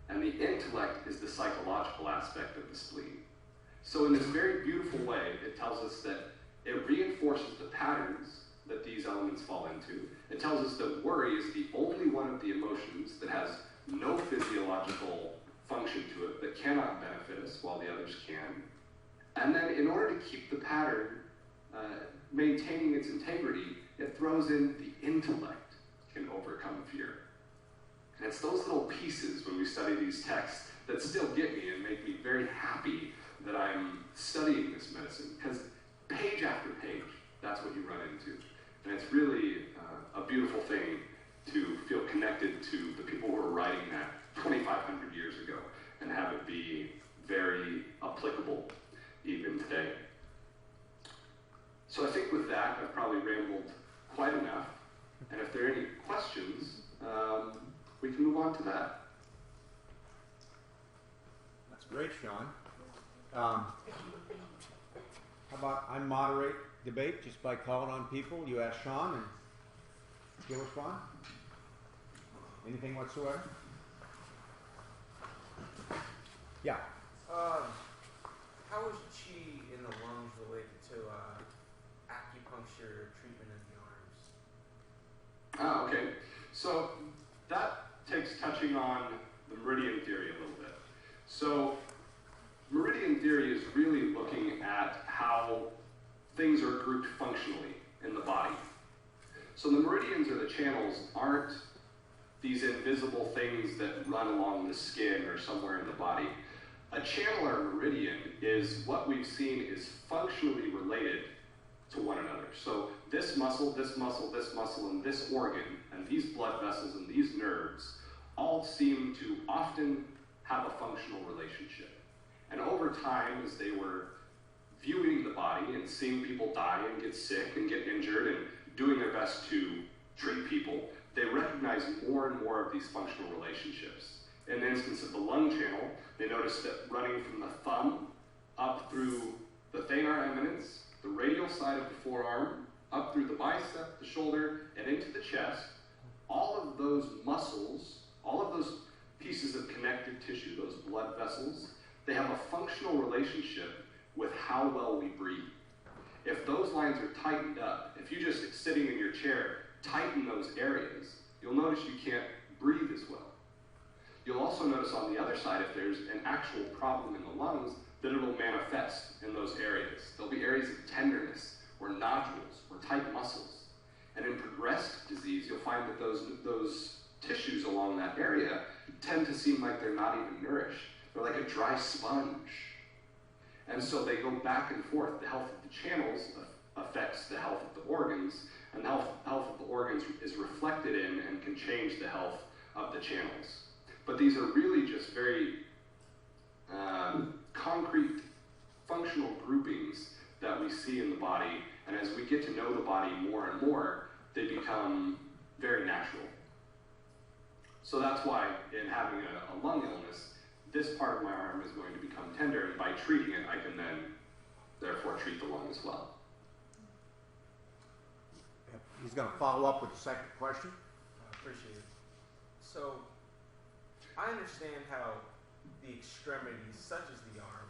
And the intellect is the psychological aspect of the spleen. So in this very beautiful way, it tells us that it reinforces the patterns that these elements fall into. It tells us that worry is the only one of the emotions that has no physiological function to it, that cannot benefit us while the others can. And then in order to keep the pattern maintaining its integrity, it throws in the intellect can overcome fear. And it's those little pieces when we study these texts that still get me and make me very happy that I'm studying this medicine, because page after page, that's what you run into. And it's really a beautiful thing to feel connected to the people who were writing that 2,500 years ago and have it be very applicable even today. So I think with that, I've probably rambled quite enough. And if there are any questions, we can move on to that. That's great, Sean. How about I moderate debate just by calling on people? You ask Sean and he'll respond. Anything whatsoever? Yeah. How is chi in the lungs related to acupuncture treatment in the arms? Okay. So that takes touching on the meridian theory a little bit. So meridian theory is really looking at how things are grouped functionally in the body. So the meridians or the channels aren't these invisible things that run along the skin or somewhere in the body. A channel or meridian is what we've seen is functionally related to one another. So this muscle, this muscle, this muscle, and this organ, and these blood vessels and these nerves all seem to often have a functional relationship. And over time, as they were viewing the body and seeing people die and get sick and get injured and doing their best to treat people, they recognize more and more of these functional relationships. In the instance of the lung channel, they noticed that running from the thumb up through the thenar eminence, the radial side of the forearm, up through the bicep, the shoulder, and into the chest, all of those muscles, all of those pieces of connective tissue, those blood vessels, they have a functional relationship with how well we breathe. If those lines are tightened up, if you just sitting in your chair tighten those areas, you'll notice you can't breathe as well. You'll also notice on the other side, if there's an actual problem in the lungs, that it'll manifest in those areas. There'll be areas of tenderness, or nodules, or tight muscles. And in progressed disease, you'll find that those tissues along that area tend to seem like they're not even nourished. They're like a dry sponge. And so they go back and forth. The health of the channels affects the health of the organs, and the health of the organs is reflected in and can change the health of the channels. But these are really just very concrete, functional groupings that we see in the body, and as we get to know the body more and more, they become very natural. So that's why in having a lung illness, this part of my arm is going to become tender, and by treating it, I can then therefore treat the lung as well. He's going to follow up with the second question. I appreciate it. So, I understand how the extremities, such as the arm,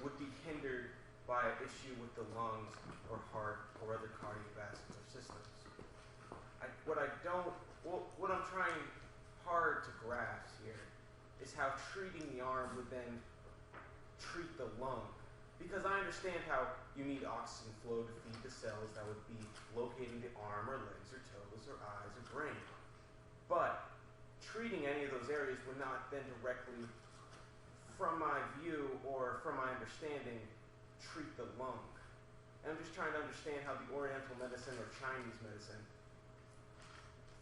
would be hindered by an issue with the lungs or heart or other cardiovascular systems. What I'm trying hard to grasp here is how treating the arm would then treat the lung. Because I understand how you need oxygen flow to feed the cells that would be located in the arm or legs or toes or eyes or brain. But treating any of those areas would not then directly, from my view or from my understanding, treat the lung. And I'm just trying to understand how the Oriental medicine or Chinese medicine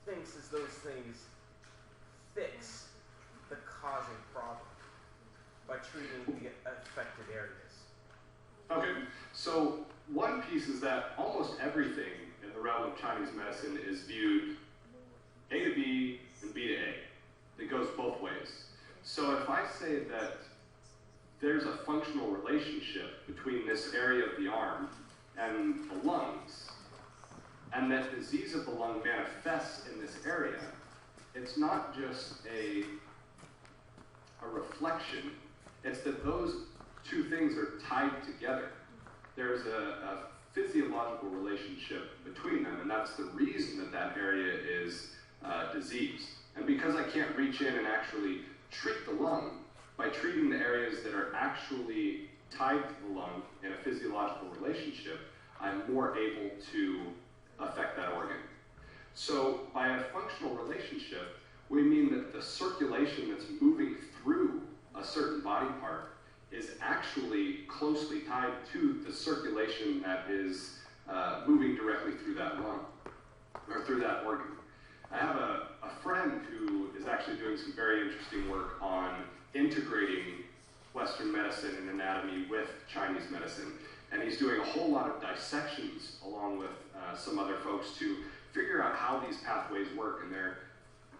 thinks as those things fix the causing problems by treating the affected areas? Okay, so one piece is that almost everything in the realm of Chinese medicine is viewed A to B and B to A. It goes both ways. So if I say that there's a functional relationship between this area of the arm and the lungs, and that disease of the lung manifests in this area, it's not just a reflection, it's that those two things are tied together. There's a physiological relationship between them, and that's the reason that that area is diseased. And because I can't reach in and actually treat the lung, by treating the areas that are actually tied to the lung in a physiological relationship, I'm more able to affect that organ. So by a functional relationship, we mean that the circulation that's moving through a certain body part is actually closely tied to the circulation that is moving directly through that lung, or through that organ. I have a friend who is actually doing some very interesting work on integrating Western medicine and anatomy with Chinese medicine. And he's doing a whole lot of dissections along with some other folks to figure out how these pathways work. And they're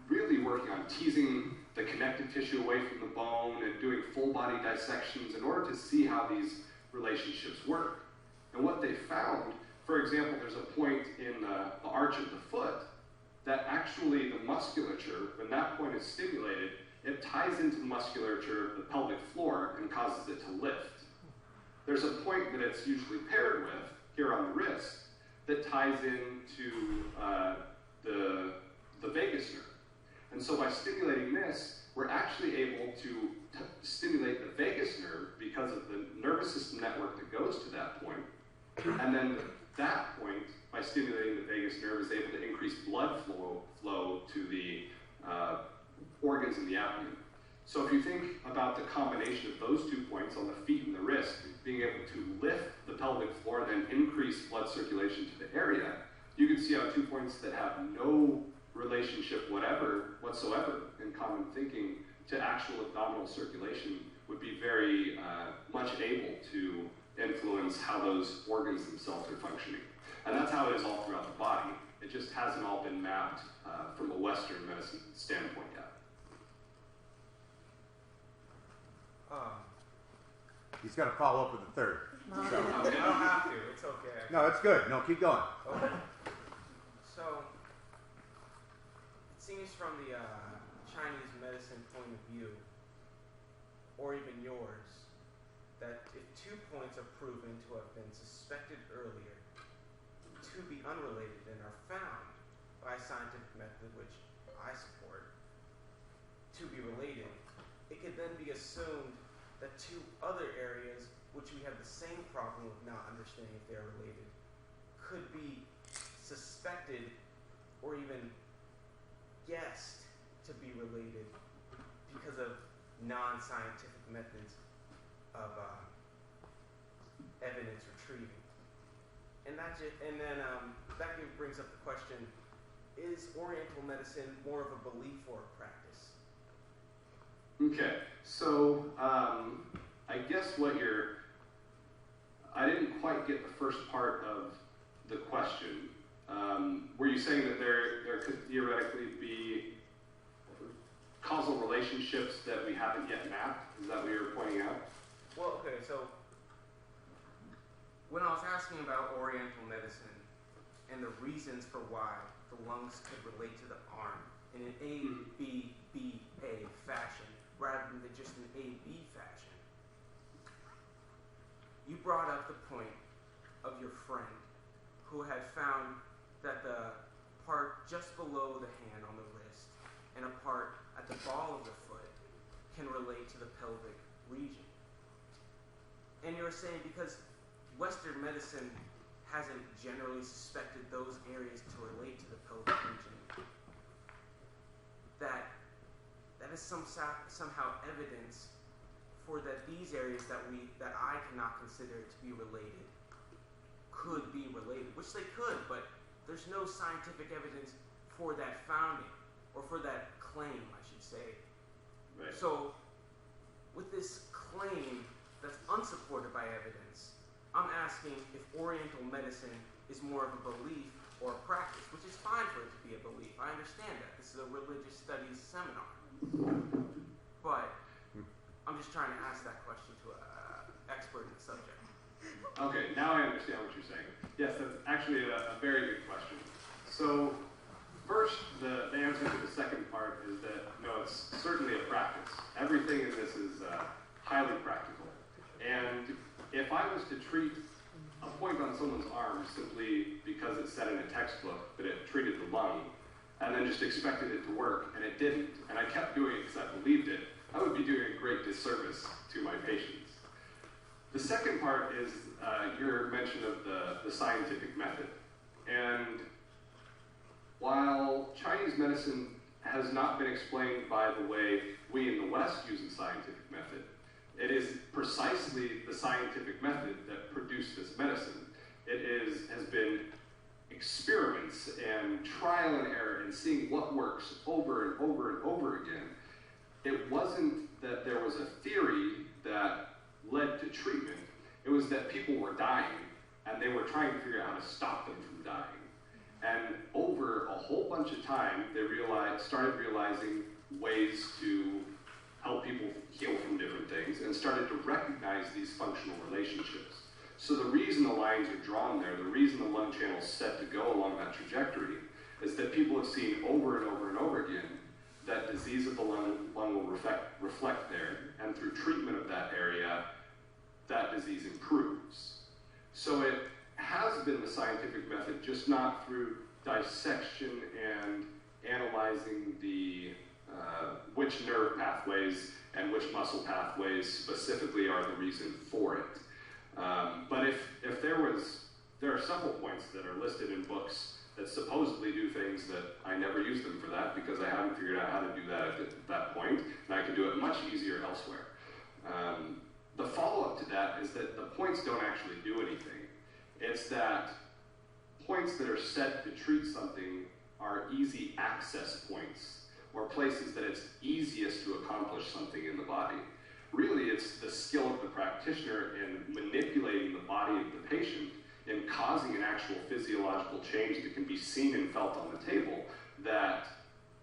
really working on teasing the connective tissue away from the bone and doing full body dissections in order to see how these relationships work. And what they found, for example, there's a point in the arch of the foot that actually the musculature, when that point is stimulated, it ties into the musculature of the pelvic floor and causes it to lift. There's a point that it's usually paired with, here on the wrist, that ties into the vagus nerve. And so by stimulating this, we're actually able to stimulate the vagus nerve because of the nervous system network that goes to that point. And then that point, by stimulating the vagus nerve, is able to increase blood flow to the organs in the abdomen. So if you think about the combination of those 2 points on the feet and the wrist, being able to lift the pelvic floor, then increase blood circulation to the area, you can see how 2 points that have no relationship whatsoever in common thinking to actual abdominal circulation would be very much able to influence how those organs themselves are functioning. And that's how it is all throughout the body. It just hasn't all been mapped from a Western medicine standpoint yet. He's got to follow up with a third. I don't have to. It's okay. No, it's good. No, keep going. Okay. So, it seems from the Chinese medicine point of view, or even yours, that if 2 points are proven to have been suspected earlier to be unrelated and are found by a scientific method, which I support, to be related, it could then be assumed that 2 other areas, which we have the same problem of not understanding if they're related, could be suspected or even guessed to be related because of non-scientific methods of evidence retrieving. And that brings up the question, is Oriental medicine more of a belief or a practice? Okay, so I guess I didn't quite get the first part of the question. Were you saying that there could theoretically be causal relationships that we haven't yet mapped? Is that what you're pointing out? Well, okay, so when I was asking about Oriental medicine and the reasons for why the lungs could relate to the arm in an A-B-B-A fashion rather than just an A-B fashion, you brought up the point of your friend who had found that the part just below the hand on the wrist and a part at the ball of the foot can relate to the pelvic region. And you were saying because Western medicine hasn't generally suspected those areas to relate to the pelvic region, that is somehow evidence for that these areas that I cannot consider to be related could be related, which they could, but there's no scientific evidence for that founding, or for that claim, I should say, Right. So, with this claim that's unsupported by evidence, I'm asking if Oriental medicine is more of a belief or a practice, which is fine for it to be a belief. I understand that. This is a religious studies seminar. But I'm just trying to ask that question to an expert in the subject. Okay, now I understand what you're saying. Yes, that's actually a very good question. So, first, the answer to the second part is that, no, it's certainly a practice. Everything in this is highly practical. And if I was to treat a point on someone's arm simply because it said in a textbook that it treated the lung, and then just expected it to work, and it didn't, and I kept doing it because I believed it, I would be doing a great disservice to my patients. The second part is your mention of the scientific method. And while Chinese medicine has not been explained by the way we in the West use the scientific method, it is precisely the scientific method that produced this medicine. It has been experiments and trial and error and seeing what works over and over and over again. It wasn't that there was a theory that led to treatment. It was that people were dying and they were trying to figure out how to stop them from dying. And over a whole bunch of time, they started realizing ways to help people heal from different things and started to recognize these functional relationships. So the reason the lines are drawn there, the reason the lung channel is set to go along that trajectory, is that people have seen over and over and over again that disease of the lung will reflect there, and through treatment of that area, that disease improves. So it has been the scientific method, just not through dissection and analyzing the which nerve pathways and which muscle pathways specifically are the reason for it. But if there are several points that are listed in books that supposedly do things that I never use them for that because I haven't figured out how to do that at that point, and I can do it much easier elsewhere. The follow-up to that is that the points don't actually do anything. It's that points that are set to treat something are easy access points, or places that it's easiest to accomplish something in the body. Really, it's the skill of the practitioner in manipulating the body of the patient and causing an actual physiological change that can be seen and felt on the table that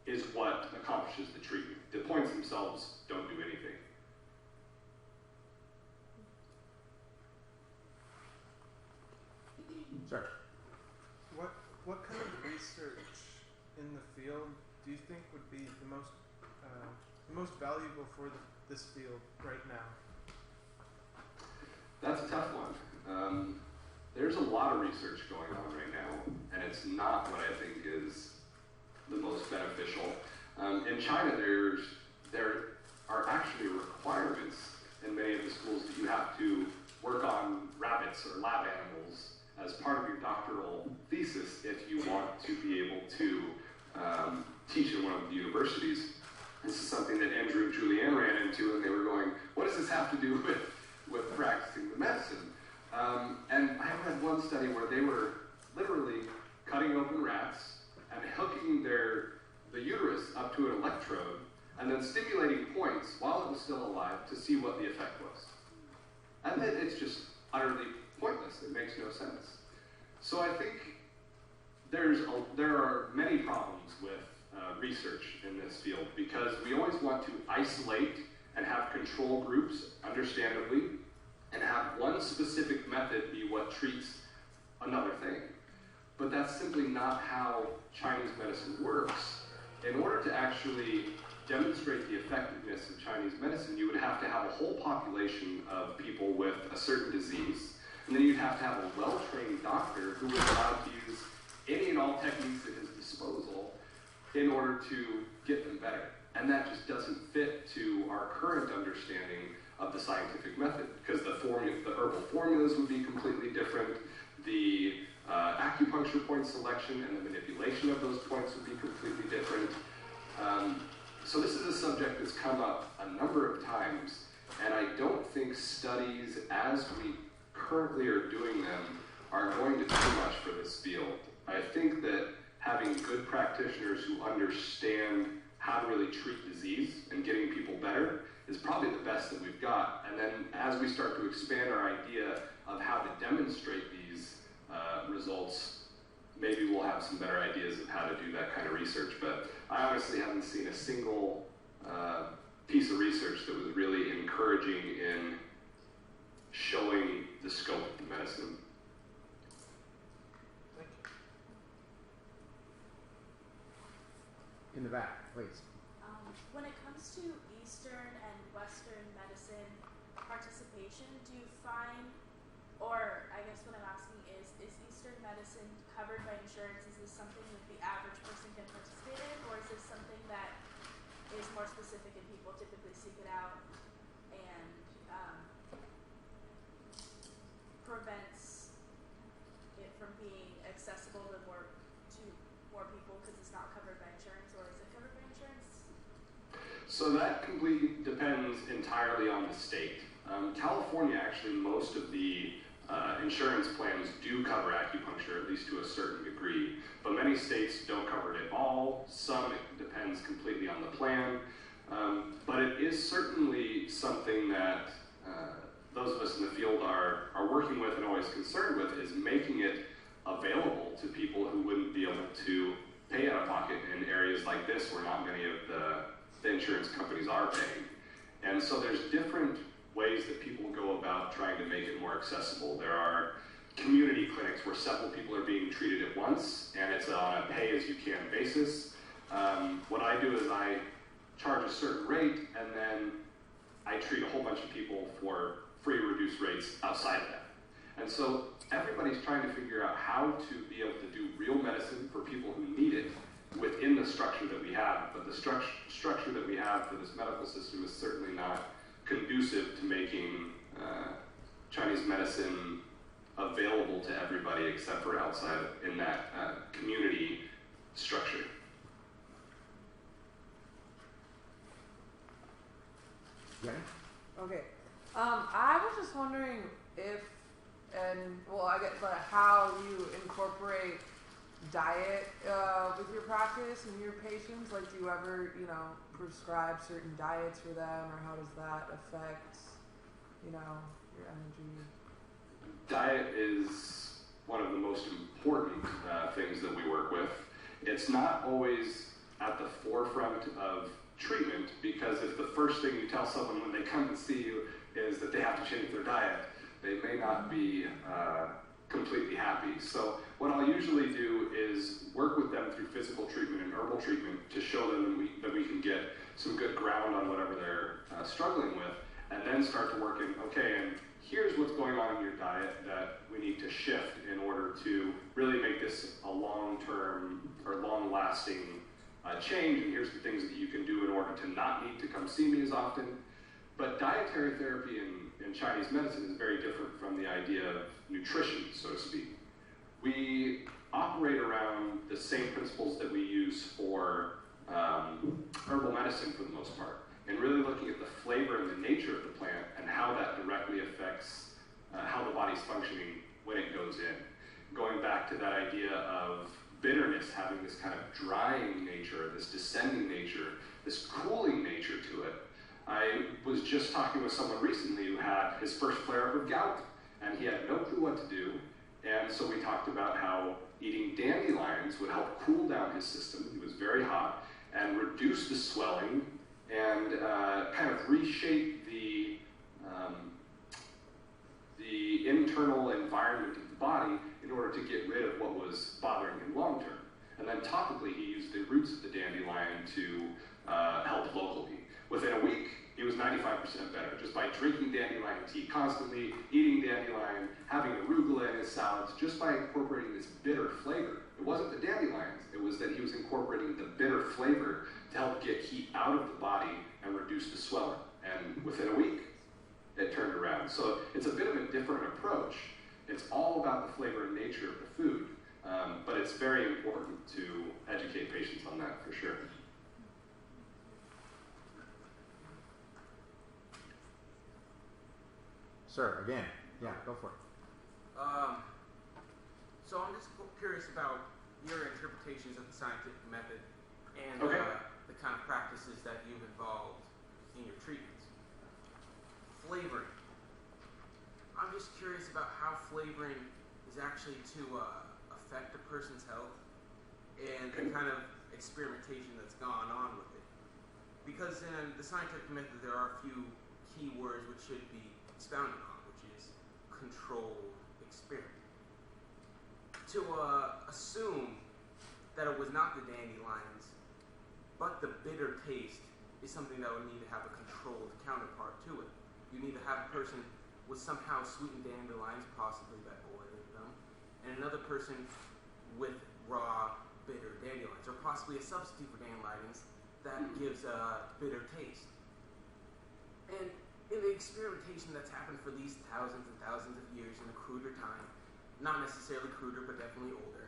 is what accomplishes the treatment. The points themselves don't do anything. Sir. What kind of research in the field do you think would be the most valuable for this field right now? That's a tough one. There's a lot of research going on right now, and it's not what I think is the most beneficial. In China, there are actually requirements in many of the schools that you have to work on rabbits or lab animals as part of your doctoral thesis if you want to be able to teach in one of the universities. This is something that Andrew and Julianne ran into, and they were going, what does this have to do with practicing the medicine? And I read one study where they were literally cutting open rats and hooking the uterus up to an electrode and then stimulating points while it was still alive to see what the effect was. And then it's just utterly pointless. It makes no sense. So I think there are many problems with research in this field because we always want to isolate and have control groups, understandably, and have one specific method be what treats another thing. But that's simply not how Chinese medicine works. In order to actually demonstrate the effectiveness of Chinese medicine, you would have to have a whole population of people with a certain disease, and then you'd have to have a well-trained doctor who was allowed to use any and all techniques at his disposal in order to get them better. And that just doesn't fit to our current understanding of the scientific method, because the herbal formulas would be completely different, the acupuncture point selection and the manipulation of those points would be completely different. So this is a subject that's come up a number of times, and I don't think studies as we currently are doing them are going to do much for this field. I think that having good practitioners who understand how how to really treat disease and getting people better is probably the best that we've got. And then as we start to expand our idea of how to demonstrate these results, maybe we'll have some better ideas of how to do that kind of research. But I honestly haven't seen a single piece of research that was really encouraging in showing the scope of the medicine. Thank you. In the back, please. When it comes to Eastern and Western medicine participation, do you find, or I guess what I'm asking is Eastern medicine covered by insurance? Is this something that the average person can participate in, or is this something that is more specific and people typically seek it out and prevents it from being accessible to more people because it's not covered by insurance, or is it covered by insurance? So that completely depends entirely on the state. California, actually, most of the insurance plans do cover acupuncture, at least to a certain degree, but many states don't cover it at all. Some, it depends completely on the plan, but it is certainly something that those of us in the field are working with and always concerned with, is making it available to people who wouldn't be able to pay out of pocket in areas like this where not many of the insurance companies are paying. And so there's different ways that people go about trying to make it more accessible. There are community clinics where several people are being treated at once, and it's on a pay-as-you-can basis. What I do is I charge a certain rate, and then I treat a whole bunch of people for free reduced rates outside of that. And so everybody's trying to figure out how to be able to do real medicine for people who need it within the structure that we have. But the structure that we have for this medical system is certainly not conducive to making Chinese medicine available to everybody except for outside in that community structure. Jenny? Okay. I was just wondering if, I guess, but how you incorporate diet with your practice and your patients. Like, do you ever, prescribe certain diets for them, or how does that affect, your energy? Diet is one of the most important things that we work with. It's not always at the forefront of treatment, because if the first thing you tell someone when they come and see you is that they have to change their diet, they may not be completely happy. So what I'll usually do is work with them through physical treatment and herbal treatment to show them that we can get some good ground on whatever they're struggling with, and then start to work in, okay, and here's what's going on in your diet that we need to shift in order to really make this a long-term or long-lasting change, and here's the things that you can do in order to not need to come see me as often. But dietary therapy in Chinese medicine is very different from the idea of nutrition, so to speak. We operate around the same principles that we use for herbal medicine for the most part, and really looking at the flavor and the nature of the plant and how that directly affects how the body's functioning when it goes in. Going back to that idea of bitterness having this kind of drying nature, this descending nature, this cooling nature to it. I was just talking with someone recently who had his first flare-up of gout, and he had no clue what to do. And so we talked about how eating dandelions would help cool down his system. He was very hot, and reduce the swelling, and kind of reshape the internal environment of the body in order to get rid of what was bothering him long term. And then topically, he used the roots of the dandelion to help locally. Within a week, he was 95% better just by drinking dandelion tea constantly, eating dandelion, having arugula in his salads, just by incorporating this bitter flavor. It wasn't the dandelions, it was that he was incorporating the bitter flavor to help get heat out of the body and reduce the swelling. And within a week, it turned around. So it's a bit of a different approach. It's all about the flavor and nature of the food, but it's very important to educate patients on that for sure. Sir, again. Yeah, go for it. So I'm just curious about your interpretations of the scientific method and Okay. the kind of practices that you've involved in your treatments. Flavoring. I'm just curious about how flavoring is actually to affect a person's health and the kind of experimentation that's gone on with it. Because in the scientific method, there are a few key words which should be expounded on, which is controlled experiment. To assume that it was not the dandelions, but the bitter taste is something that would need to have a controlled counterpart to it. You need to have a person with somehow sweetened dandelions, possibly by boiling them, and another person with raw, bitter dandelions, or possibly a substitute for dandelions that gives a bitter taste. And in the experimentation that's happened for these thousands and thousands of years in a cruder time, not necessarily cruder, but definitely older,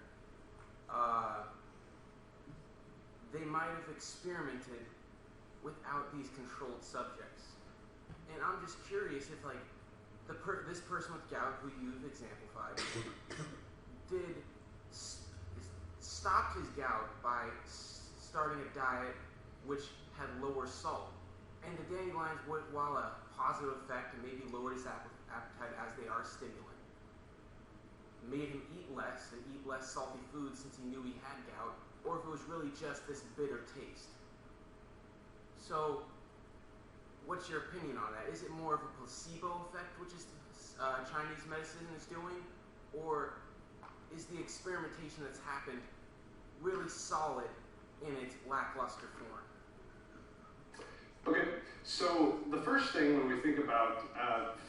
they might have experimented without these controlled subjects. And I'm just curious if, like, this person with gout, who you've exemplified, stopped his gout by starting a diet which had lower salt. And the dandelions, while a positive effect and maybe lowered his appetite as they are stimulant, made him eat less and eat less salty foods since he knew he had gout, or if it was really just this bitter taste. So, what's your opinion on that? Is it more of a placebo effect, which is Chinese medicine is doing, or is the experimentation that's happened really solid in its lackluster form? Okay, so the first thing when we think about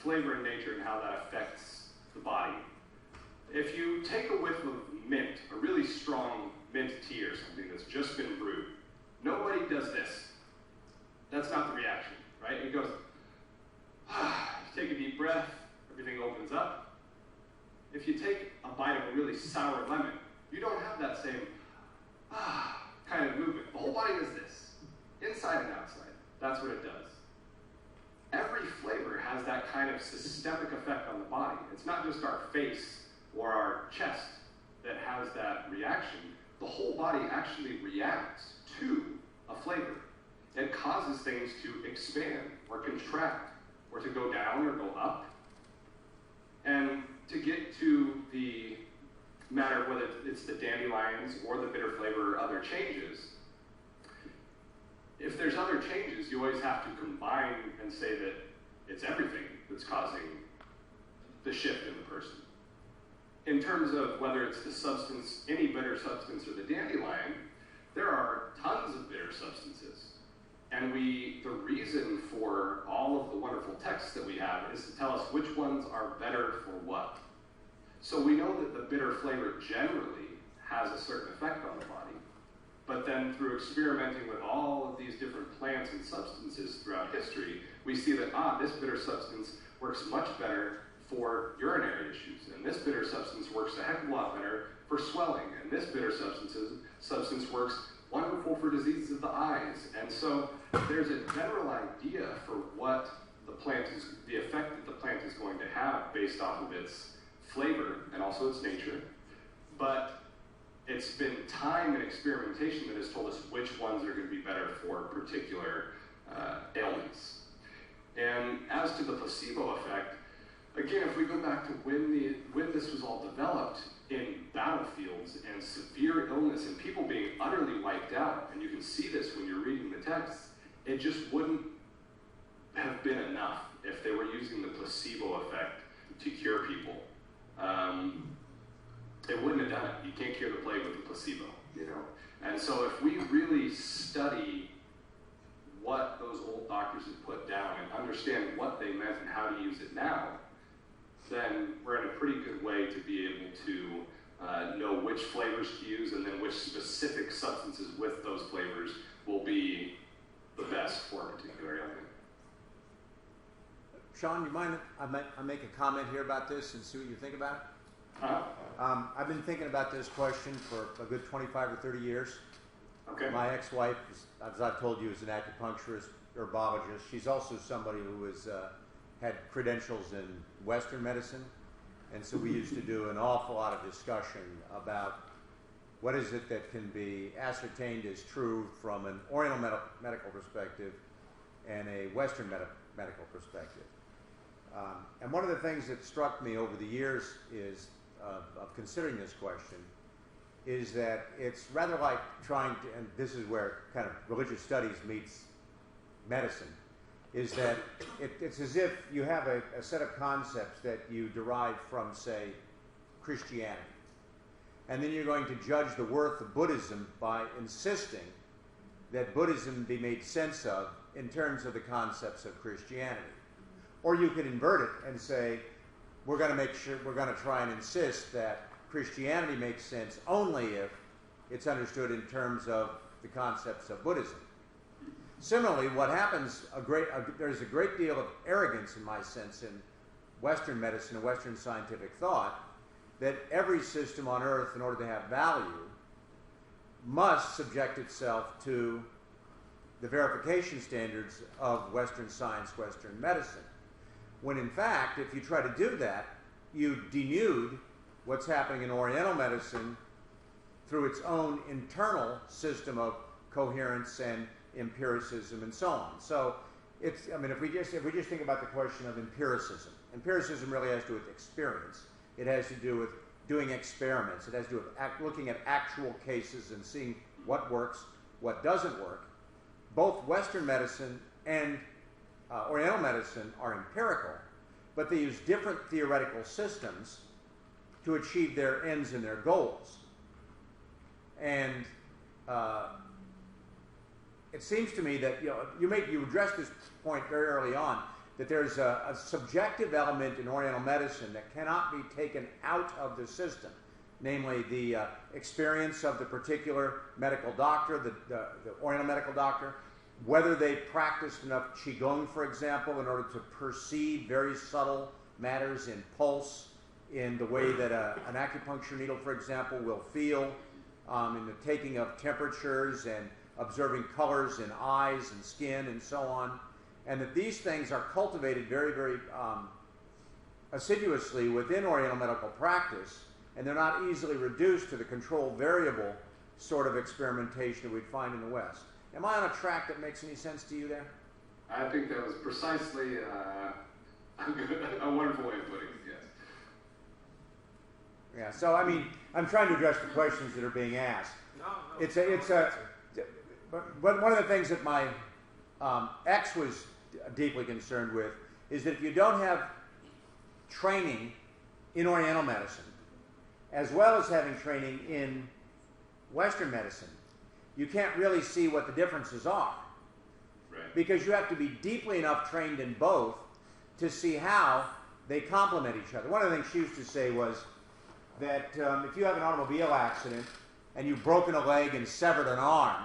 flavor in nature and how that affects the body, if you take a whiff of mint, a really strong mint tea or something that's just been brewed, nobody does this. That's not the reaction, right? It goes, you take a deep breath, everything opens up. If you take a bite of a really sour lemon, you don't have that same kind of movement. The whole body does this, inside and outside. That's what it does. Every flavor has that kind of systemic effect on the body. It's not just our face or our chest that has that reaction. The whole body actually reacts to a flavor. It causes things to expand or contract or to go down or go up. And to get to the matter of whether it's the dandelions or the bitter flavor or other changes, if there's other changes, you always have to combine and say that it's everything that's causing the shift in the person. In terms of whether it's the substance, any bitter substance, or the dandelion, there are tons of bitter substances. And the reason for all of the wonderful texts that we have is to tell us which ones are better for what. So we know that the bitter flavor generally has a certain effect on the body, but then through experimenting with all of these different plants and substances throughout history, we see that, this bitter substance works much better for urinary issues, and this bitter substance works a heck of a lot better for swelling, and this bitter substance works wonderful for diseases of the eyes. And so there's a general idea for what the effect that the plant is going to have based off of its flavor and also its nature. But it's been time and experimentation that has told us which ones are going to be better for particular ailments. And as to the placebo effect, again, if we go back to when this was all developed, in battlefields and severe illness and people being utterly wiped out, and you can see this when you're reading the texts, it just wouldn't have been enough if they were using the placebo effect to cure people. It wouldn't have done it. You can't cure the plague with a placebo, you know? And so if we really study what those old doctors had put down and understand what they meant and how to use it now, then we're in a pretty good way to be able to know which flavors to use and then which specific substances with those flavors will be the best for a particular ailment. Sean, you mind if I make a comment here about this and see what you think about it? I've been thinking about this question for a good 25 or 30 years. Okay. My ex-wife, as I've told you, is an acupuncturist, herbologist. She's also somebody who has had credentials in Western medicine, and so we used to do an awful lot of discussion about What is it that can be ascertained as true from an Oriental medical perspective and a Western medical perspective? And one of the things that struck me over the years is of considering this question is that it's rather like trying to, and this is where kind of religious studies meets medicine, is that it's as if you have a set of concepts that you derive from, say, Christianity. And then you're going to judge the worth of Buddhism by insisting that Buddhism be made sense of in terms of the concepts of Christianity. Or you could invert it and say, we're going to try and insist that Christianity makes sense only if it's understood in terms of the concepts of Buddhism. Similarly, what happens, there's a great deal of arrogance, in my sense, in Western medicine and Western scientific thought, that every system on earth, in order to have value, must subject itself to the verification standards of Western science, Western medicine. When in fact, if you try to do that, you denude what's happening in Oriental medicine through its own internal system of coherence and empiricism and so on. So it's, I mean, if we just think about the question of empiricism really has to do with experience. It has to do with doing experiments. It has to do with looking at actual cases and seeing what works, what doesn't work. Both Western medicine and Oriental medicine are empirical, but they use different theoretical systems to achieve their ends and their goals. And it seems to me that you addressed this point very early on, that there's a subjective element in Oriental medicine that cannot be taken out of the system, namely the experience of the particular medical doctor, the Oriental medical doctor, whether they practiced enough Qigong, for example, in order to perceive very subtle matters in pulse, in the way that an acupuncture needle, for example, will feel, in the taking of temperatures and observing colors in eyes and skin and so on, and that these things are cultivated very, very assiduously within Oriental medical practice, and they're not easily reduced to the control variable sort of experimentation that we'd find in the West. Am I on a track that makes any sense to you there? I think that was precisely a wonderful way of putting it, yes. Yeah, so I mean, I'm trying to address the questions that are being asked. But one of the things that my ex was deeply concerned with is that if you don't have training in Oriental medicine, as well as having training in Western medicine, you can't really see what the differences are. Right. Because you have to be deeply enough trained in both to see how they complement each other. One of the things she used to say was that if you have an automobile accident and you've broken a leg and severed an arm,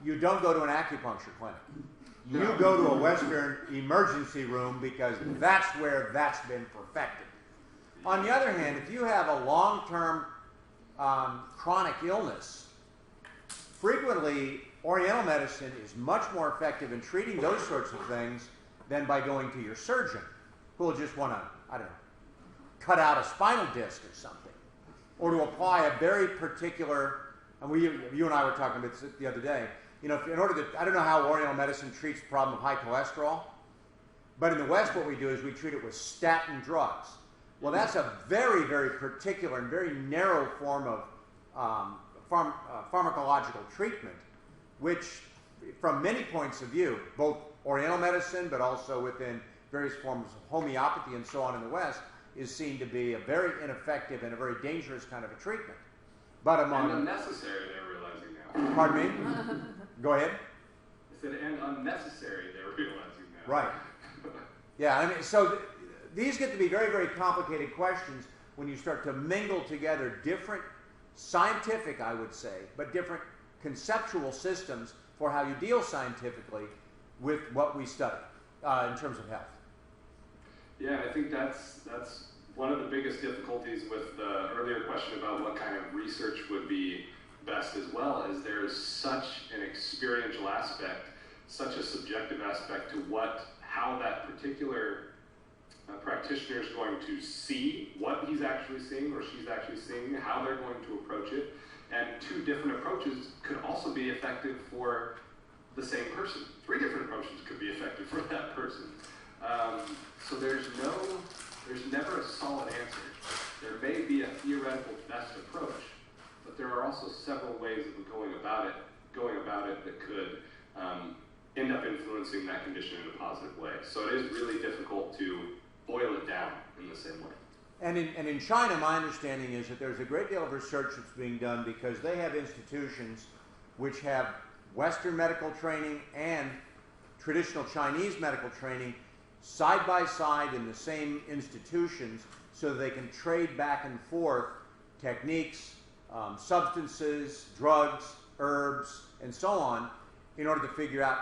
you don't go to an acupuncture clinic. You go to a Western emergency room because that's where that's been perfected. On the other hand, if you have a long-term chronic illness, frequently Oriental medicine is much more effective in treating those sorts of things than by going to your surgeon, who will just want to, I don't know, cut out a spinal disc or something, or to apply a very particular, and you and I were talking about this the other day, in order to, I don't know how Oriental medicine treats the problem of high cholesterol, but in the West what we do is we treat it with statin drugs. Well, that's a very, very particular and very narrow form of pharmacological treatment, which from many points of view, both Oriental medicine but also within various forms of homeopathy and so on in the West, is seen to be a very ineffective and a very dangerous kind of a treatment. But among... And unnecessary, they're realizing now. Pardon me? Go ahead. I said, and unnecessary, they're realizing now. Right. Yeah, I mean, so these get to be very, very complicated questions when you start to mingle together different scientific, I would say, but different conceptual systems for how you deal scientifically with what we study in terms of health. Yeah, I think that's one of the biggest difficulties with the earlier question about what kind of research would be best as well, is there's such an experiential aspect, such a subjective aspect to how that particular practitioner is going to see what he's actually seeing or she's actually seeing, how they're going to approach it, And 2 different approaches could also be effective for the same person. 3 different approaches could be effective for that person. So there's never a solid answer. There may be a theoretical best approach, but there are also several ways of going about it that could end up influencing that condition in a positive way. So it is really difficult to boil it down in the same way. And in China, my understanding is that there's a great deal of research that's being done because they have institutions which have Western medical training and traditional Chinese medical training side by side in the same institutions so that they can trade back and forth techniques, substances, drugs, herbs, and so on in order to figure out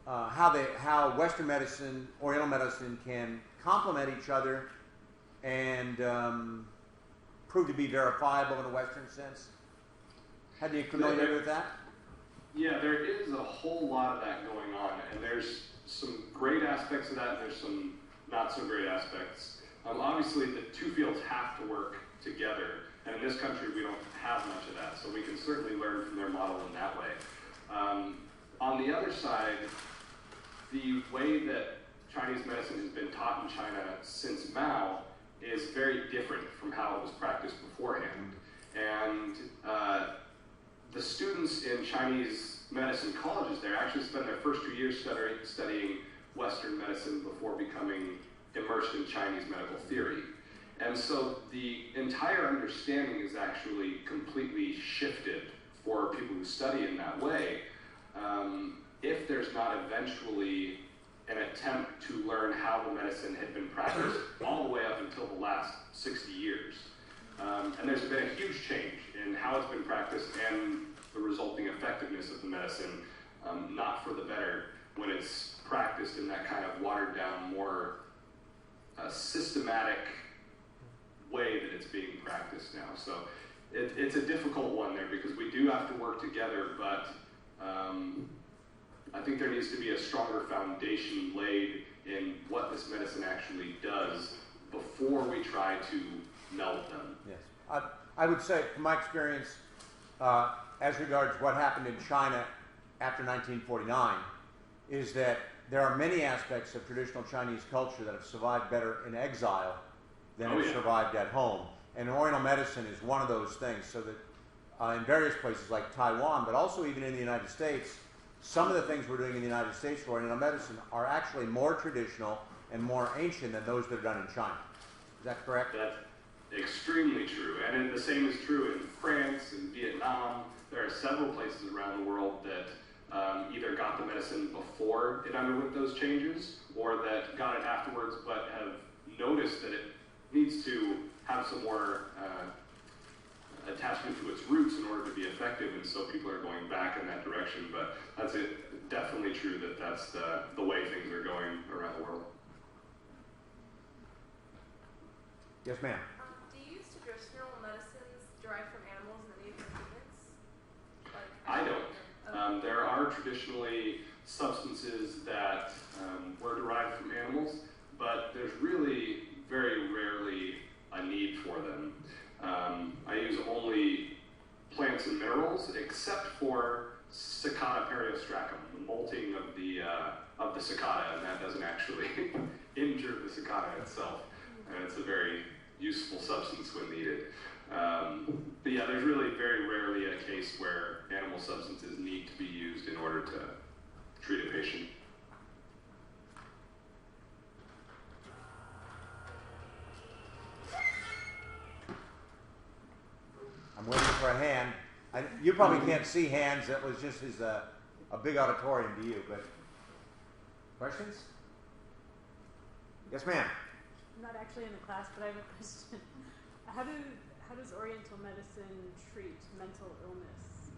how Western medicine, Oriental medicine can complement each other and prove to be verifiable in a Western sense. Have you familiar with that? Yeah, there is a whole lot of that going on, and there's some great aspects of that, and there's some not so great aspects. Obviously, the 2 fields have to work together, and in this country we don't have much of that, so we can certainly learn from their model in that way. On the other side, the way that Chinese medicine has been taught in China since Mao is very different from how it was practiced beforehand. And the students in Chinese medicine colleges there actually spend their first 2 years studying Western medicine before becoming immersed in Chinese medical theory. And so the entire understanding is actually completely shifted for people who study in that way, if there's not eventually an attempt to learn how the medicine had been practiced all the way up until the last 60 years. And there's been a huge change in how it's been practiced and the resulting effectiveness of the medicine, not for the better when it's practiced in that kind of watered down, more systematic way that it's being practiced now. So it's a difficult one there because we do have to work together, but I think there needs to be a stronger foundation laid in what this medicine actually does before we try to meld them. Yes. I would say, from my experience, as regards what happened in China after 1949, is that there are many aspects of traditional Chinese culture that have survived better in exile than have survived at home. And Oriental medicine is one of those things, so that in various places like Taiwan, but also even in the United States, some of the things we're doing in the United States for Oriental medicine are actually more traditional and more ancient than those that are done in China. Is that correct? That's extremely true. And the same is true in France and Vietnam. There are several places around the world that either got the medicine before it underwent those changes or that got it afterwards but have noticed that it needs to have some more attachment to its roots in order to be effective, and so people are going back in that direction. But that's definitely true that that's the way things are going around the world. Yes, ma'am. Do you use traditional medicines derived from animals in any of your treatments? I don't. There are traditionally substances that were derived from animals, but there's really very rarely a need for them. I use only plants and minerals, except for Cicada periostracum, the molting of the cicada, and that doesn't actually injure the cicada itself, and it's a very useful substance when needed. But yeah, there's really very rarely a case where animal substances need to be used in order to treat a patient. I'm waiting for a hand. You probably can't see hands. That was just a big auditorium to you. But questions? Yes, ma'am. I'm not actually in the class, but I have a question. How does Oriental medicine treat mental illness?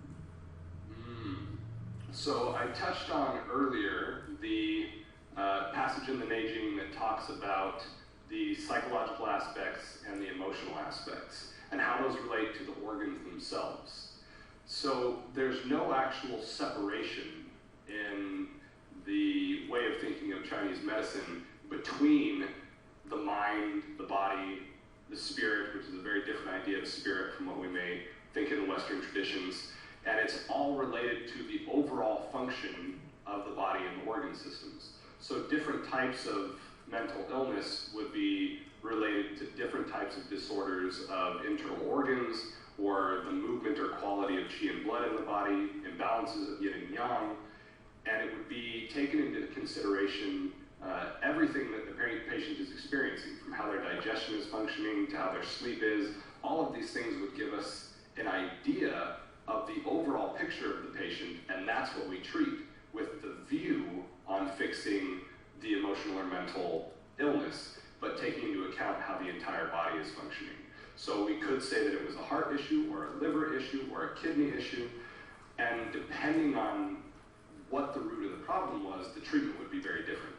So I touched on earlier the passage in the Neijing that talks about the psychological aspects and the emotional aspects, and how those relate to the organs themselves. So there's no actual separation in the way of thinking of Chinese medicine between the mind, the body, the spirit, which is a very different idea of spirit from what we may think in the Western traditions, and it's all related to the overall function of the body and the organ systems. So different types of mental illness would be related to different types of disorders of internal organs, or the movement or quality of qi and blood in the body, imbalances of yin and yang, and it would be taken into consideration everything that the patient is experiencing, from how their digestion is functioning to how their sleep is. All of these things would give us an idea of the overall picture of the patient, and that's what we treat, with the view on fixing the emotional or mental illness, but taking into account how the entire body is functioning. So we could say that it was a heart issue, or a liver issue, or a kidney issue, and depending on what the root of the problem was, the treatment would be very different.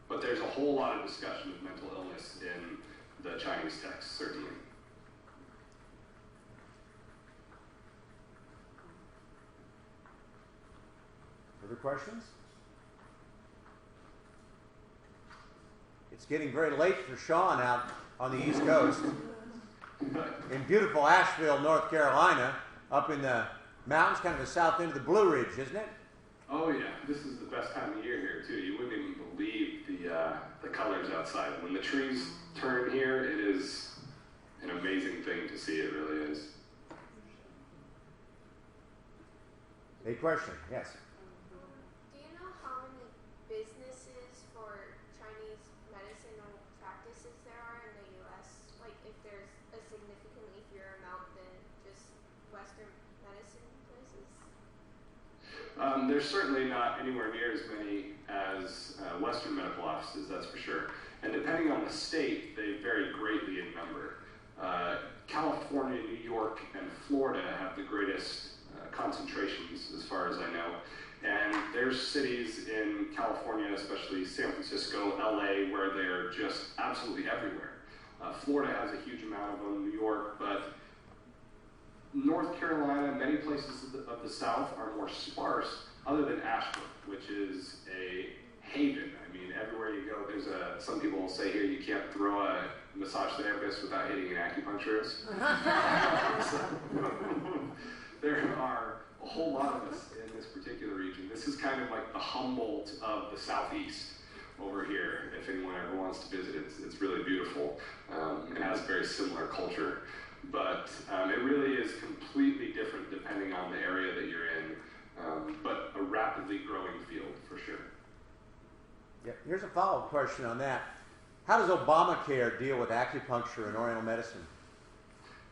But there's a whole lot of discussion of mental illness in the Chinese texts, certainly. Other questions? It's getting very late for Sean out on the East Coast. In beautiful Asheville, North Carolina, up in the mountains, kind of the south end of the Blue Ridge, isn't it? Oh yeah, this is the best time of year here too. You wouldn't even believe the colors outside. When the trees turn here, it is an amazing thing to see. It really is. A question, yes. Do you know how many businesses for Chinese medicinal practices there are in the U.S.? Like, if there's a significantly fewer amount than just Western medicine places? There's certainly not anywhere near as many as Western medical offices, that's for sure. And depending on the state, they vary greatly in number. California, New York, and Florida have the greatest concentrations, as far as I know. And there's cities in California, especially San Francisco, LA, where they're just absolutely everywhere. Florida has a huge amount of them, New York, but North Carolina, many places of the South are more sparse, other than Asheville, which is a haven. I mean, everywhere you go, there's some people will say here, you can't throw a massage therapist without hitting an acupuncturist. There are a whole lot of us in this particular region. This is kind of like the Humboldt of the Southeast over here. If anyone ever wants to visit, it's really beautiful. It has a very similar culture. But it really is completely different depending on the area that you're in, but a rapidly growing field for sure. Yeah. Here's a follow-up question on that. How does Obamacare deal with acupuncture and Oriental medicine?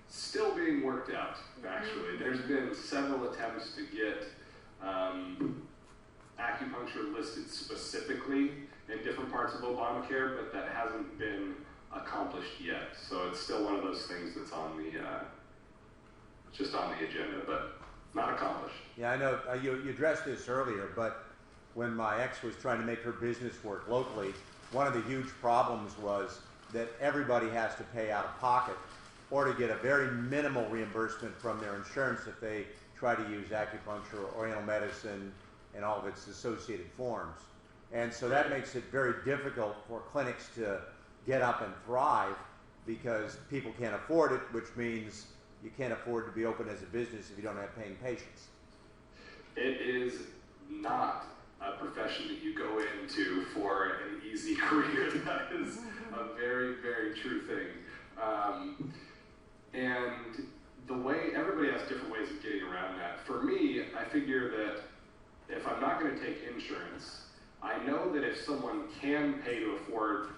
Still being worked out, actually. There's been several attempts to get acupuncture listed specifically in different parts of Obamacare, but that hasn't been accomplished yet. So it's still one of those things that's on the just on the agenda, but not accomplished. Yeah, I know you addressed this earlier, but when my ex was trying to make her business work locally, one of the huge problems was that everybody has to pay out of pocket or to get a very minimal reimbursement from their insurance if they try to use acupuncture or Oriental medicine and all of its associated forms. And so that makes it very difficult for clinics to get up and thrive because people can't afford it, which means you can't afford to be open as a business if you don't have paying patients. It is not a profession that you go into for an easy career. That is a very, very true thing. And the way, everybody has different ways of getting around that. For me, I figure that if I'm not going to take insurance, I know that if someone can't afford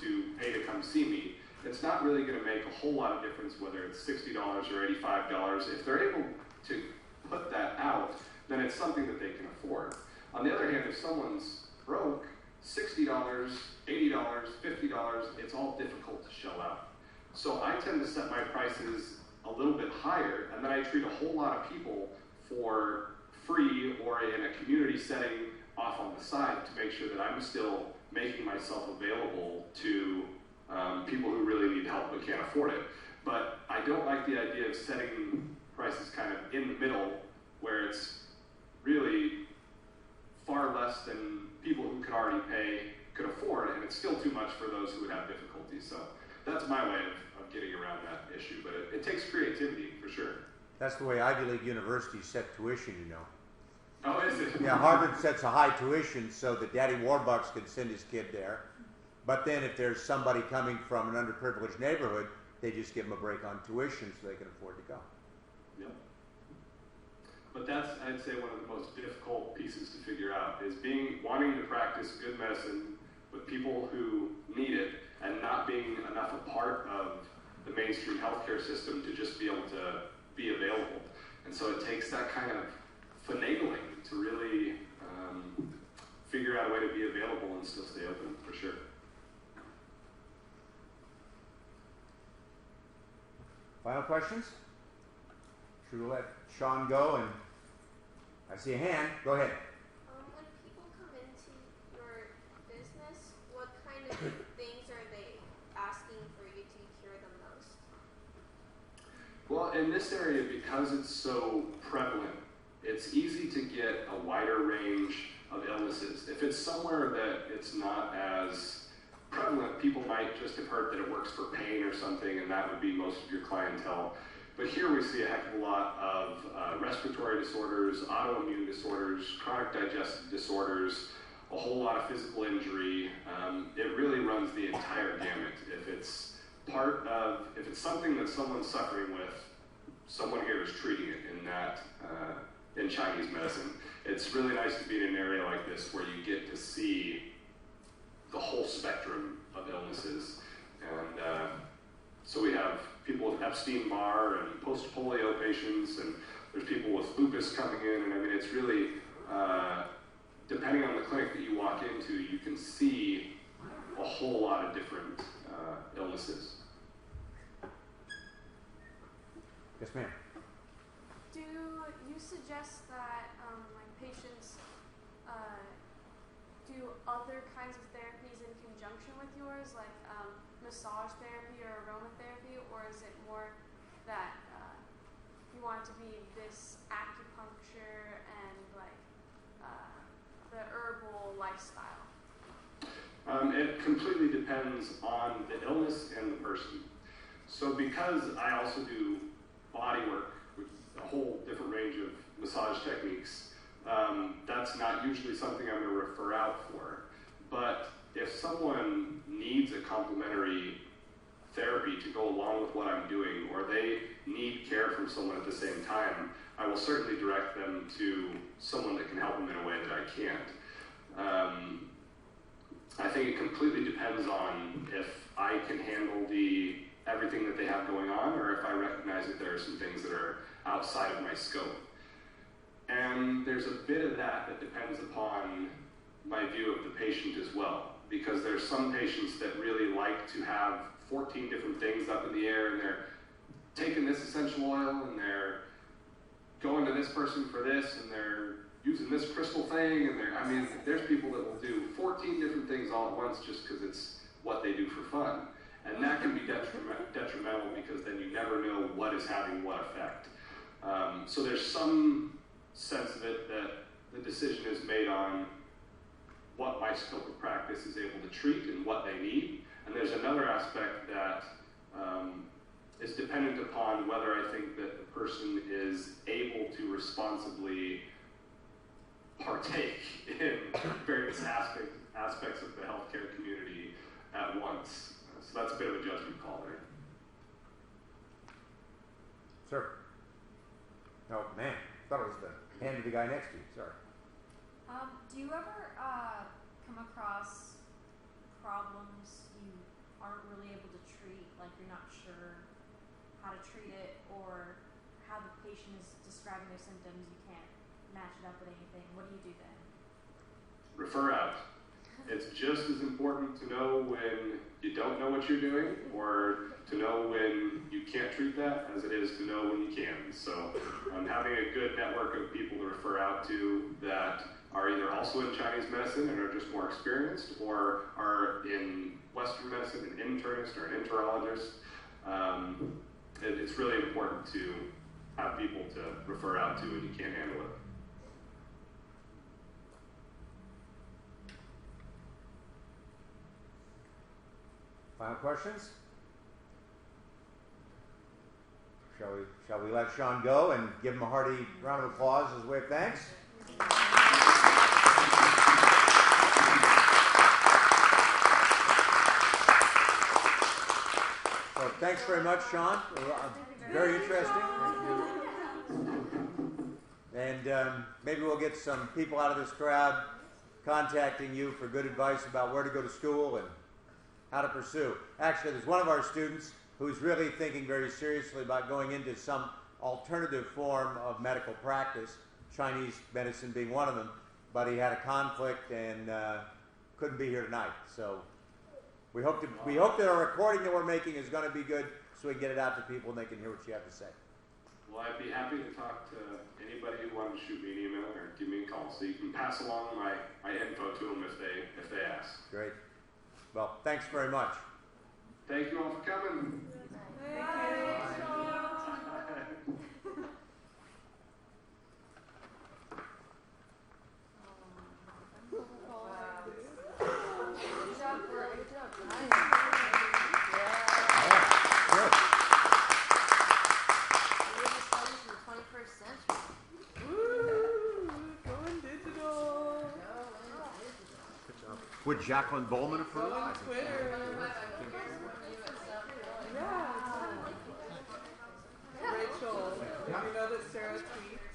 to pay to come see me, it's not really going to make a whole lot of difference whether it's $60 or $85. If they're able to put that out, then it's something that they can afford. On the other hand, if someone's broke, $60, $80, $50, it's all difficult to shell out. So I tend to set my prices a little bit higher, and then I treat a whole lot of people for free or in a community setting off on the side to make sure that I'm still making myself available to people who really need help but can't afford it. But I don't like the idea of setting prices kind of in the middle where it's really far less than people who could already pay could afford, and it's still too much for those who would have difficulties. So that's my way of getting around that issue. But it takes creativity for sure. That's the way Ivy League universities set tuition, you know. Oh, is it? Yeah, Harvard sets a high tuition so that Daddy Warbucks can send his kid there. But then if there's somebody coming from an underprivileged neighborhood, they just give them a break on tuition so they can afford to go. Yep. But that's, I'd say, one of the most difficult pieces to figure out is wanting to practice good medicine with people who need it and not being enough a part of the mainstream healthcare system to just be able to be available. And so it takes that kind of finagling to really figure out a way to be available and still stay open, for sure. Final questions? Should we let Sean go? And I see a hand. Go ahead. When people come into your business, what kind of things are they asking for you to cure them most? Well, in this area, because it's so prevalent, it's easy to get a wider range of illnesses. If it's somewhere that it's not as prevalent, people might just have heard that it works for pain or something, and that would be most of your clientele. But here we see a heck of a lot of respiratory disorders, autoimmune disorders, chronic digestive disorders, a whole lot of physical injury. It really runs the entire gamut. If it's something that someone's suffering with, someone here is treating it in Chinese medicine. It's really nice to be in an area like this where you get to see the whole spectrum of illnesses. And so we have people with Epstein-Barr and post-polio patients, and there's people with lupus coming in, and I mean, it's really, depending on the clinic that you walk into, you can see a whole lot of different illnesses. Yes, ma'am. Do you suggest that like patients do other kinds of therapies in conjunction with yours, like massage therapy or aromatherapy, or is it more that you want it to be this acupuncture and like the herbal lifestyle? It completely depends on the illness and the person. So because I also do body work with a whole different range of massage techniques, that's not usually something I'm going to refer out for. But if someone needs a complementary therapy to go along with what I'm doing, or they need care from someone at the same time, I will certainly direct them to someone that can help them in a way that I can't. I think it completely depends on if I can handle everything that they have going on, or if I recognize that there are some things that are outside of my scope. And there's a bit of that depends upon my view of the patient as well, because there's some patients that really like to have 14 different things up in the air, and they're taking this essential oil, and they're going to this person for this, and they're using this crystal thing, and there's people that will do 14 different things all at once just because it's what they do for fun. And that can be detrimental because then you never know what is having what effect. So there's some sense of it that the decision is made on what my scope of practice is able to treat and what they need. And there's another aspect that is dependent upon whether I think that the person is able to responsibly partake in various aspects of the healthcare community at once. So that's a bit of a judgment call there. Sir. Oh, man. I thought it was the hand of the guy next to you. Sorry. Do you ever come across problems you aren't really able to treat, like you're not sure how to treat it, or how the patient is describing their symptoms, you can't match it up with anything? What do you do then? Refer out. It's just as important to know when you don't know what you're doing, or to know when you can't treat that, as it is to know when you can. So having a good network of people to refer out to that are either also in Chinese medicine and are just more experienced, or are in Western medicine, an internist or an enterologist. It's really important to have people to refer out to when you can't handle it. Final questions? Shall we let Sean go and give him a hearty round of applause as a way of thanks? So thanks very much, Sean. Very interesting. And maybe we'll get some people out of this crowd contacting you for good advice about where to go to school and how to pursue. Actually, there's one of our students who's really thinking very seriously about going into some alternative form of medical practice, Chinese medicine being one of them, but he had a conflict and couldn't be here tonight. So we hope that our recording that we're making is going to be good so we can get it out to people and they can hear what you have to say. Well, I'd be happy to talk to anybody who wanted to shoot me an email or give me a call, so you can pass along my info to them if they ask. Great. Well, thanks very much. Thank you all for coming. Would Jacqueline Bowman approve? On Twitter. Yeah. Rachel, you know that Sarah tweets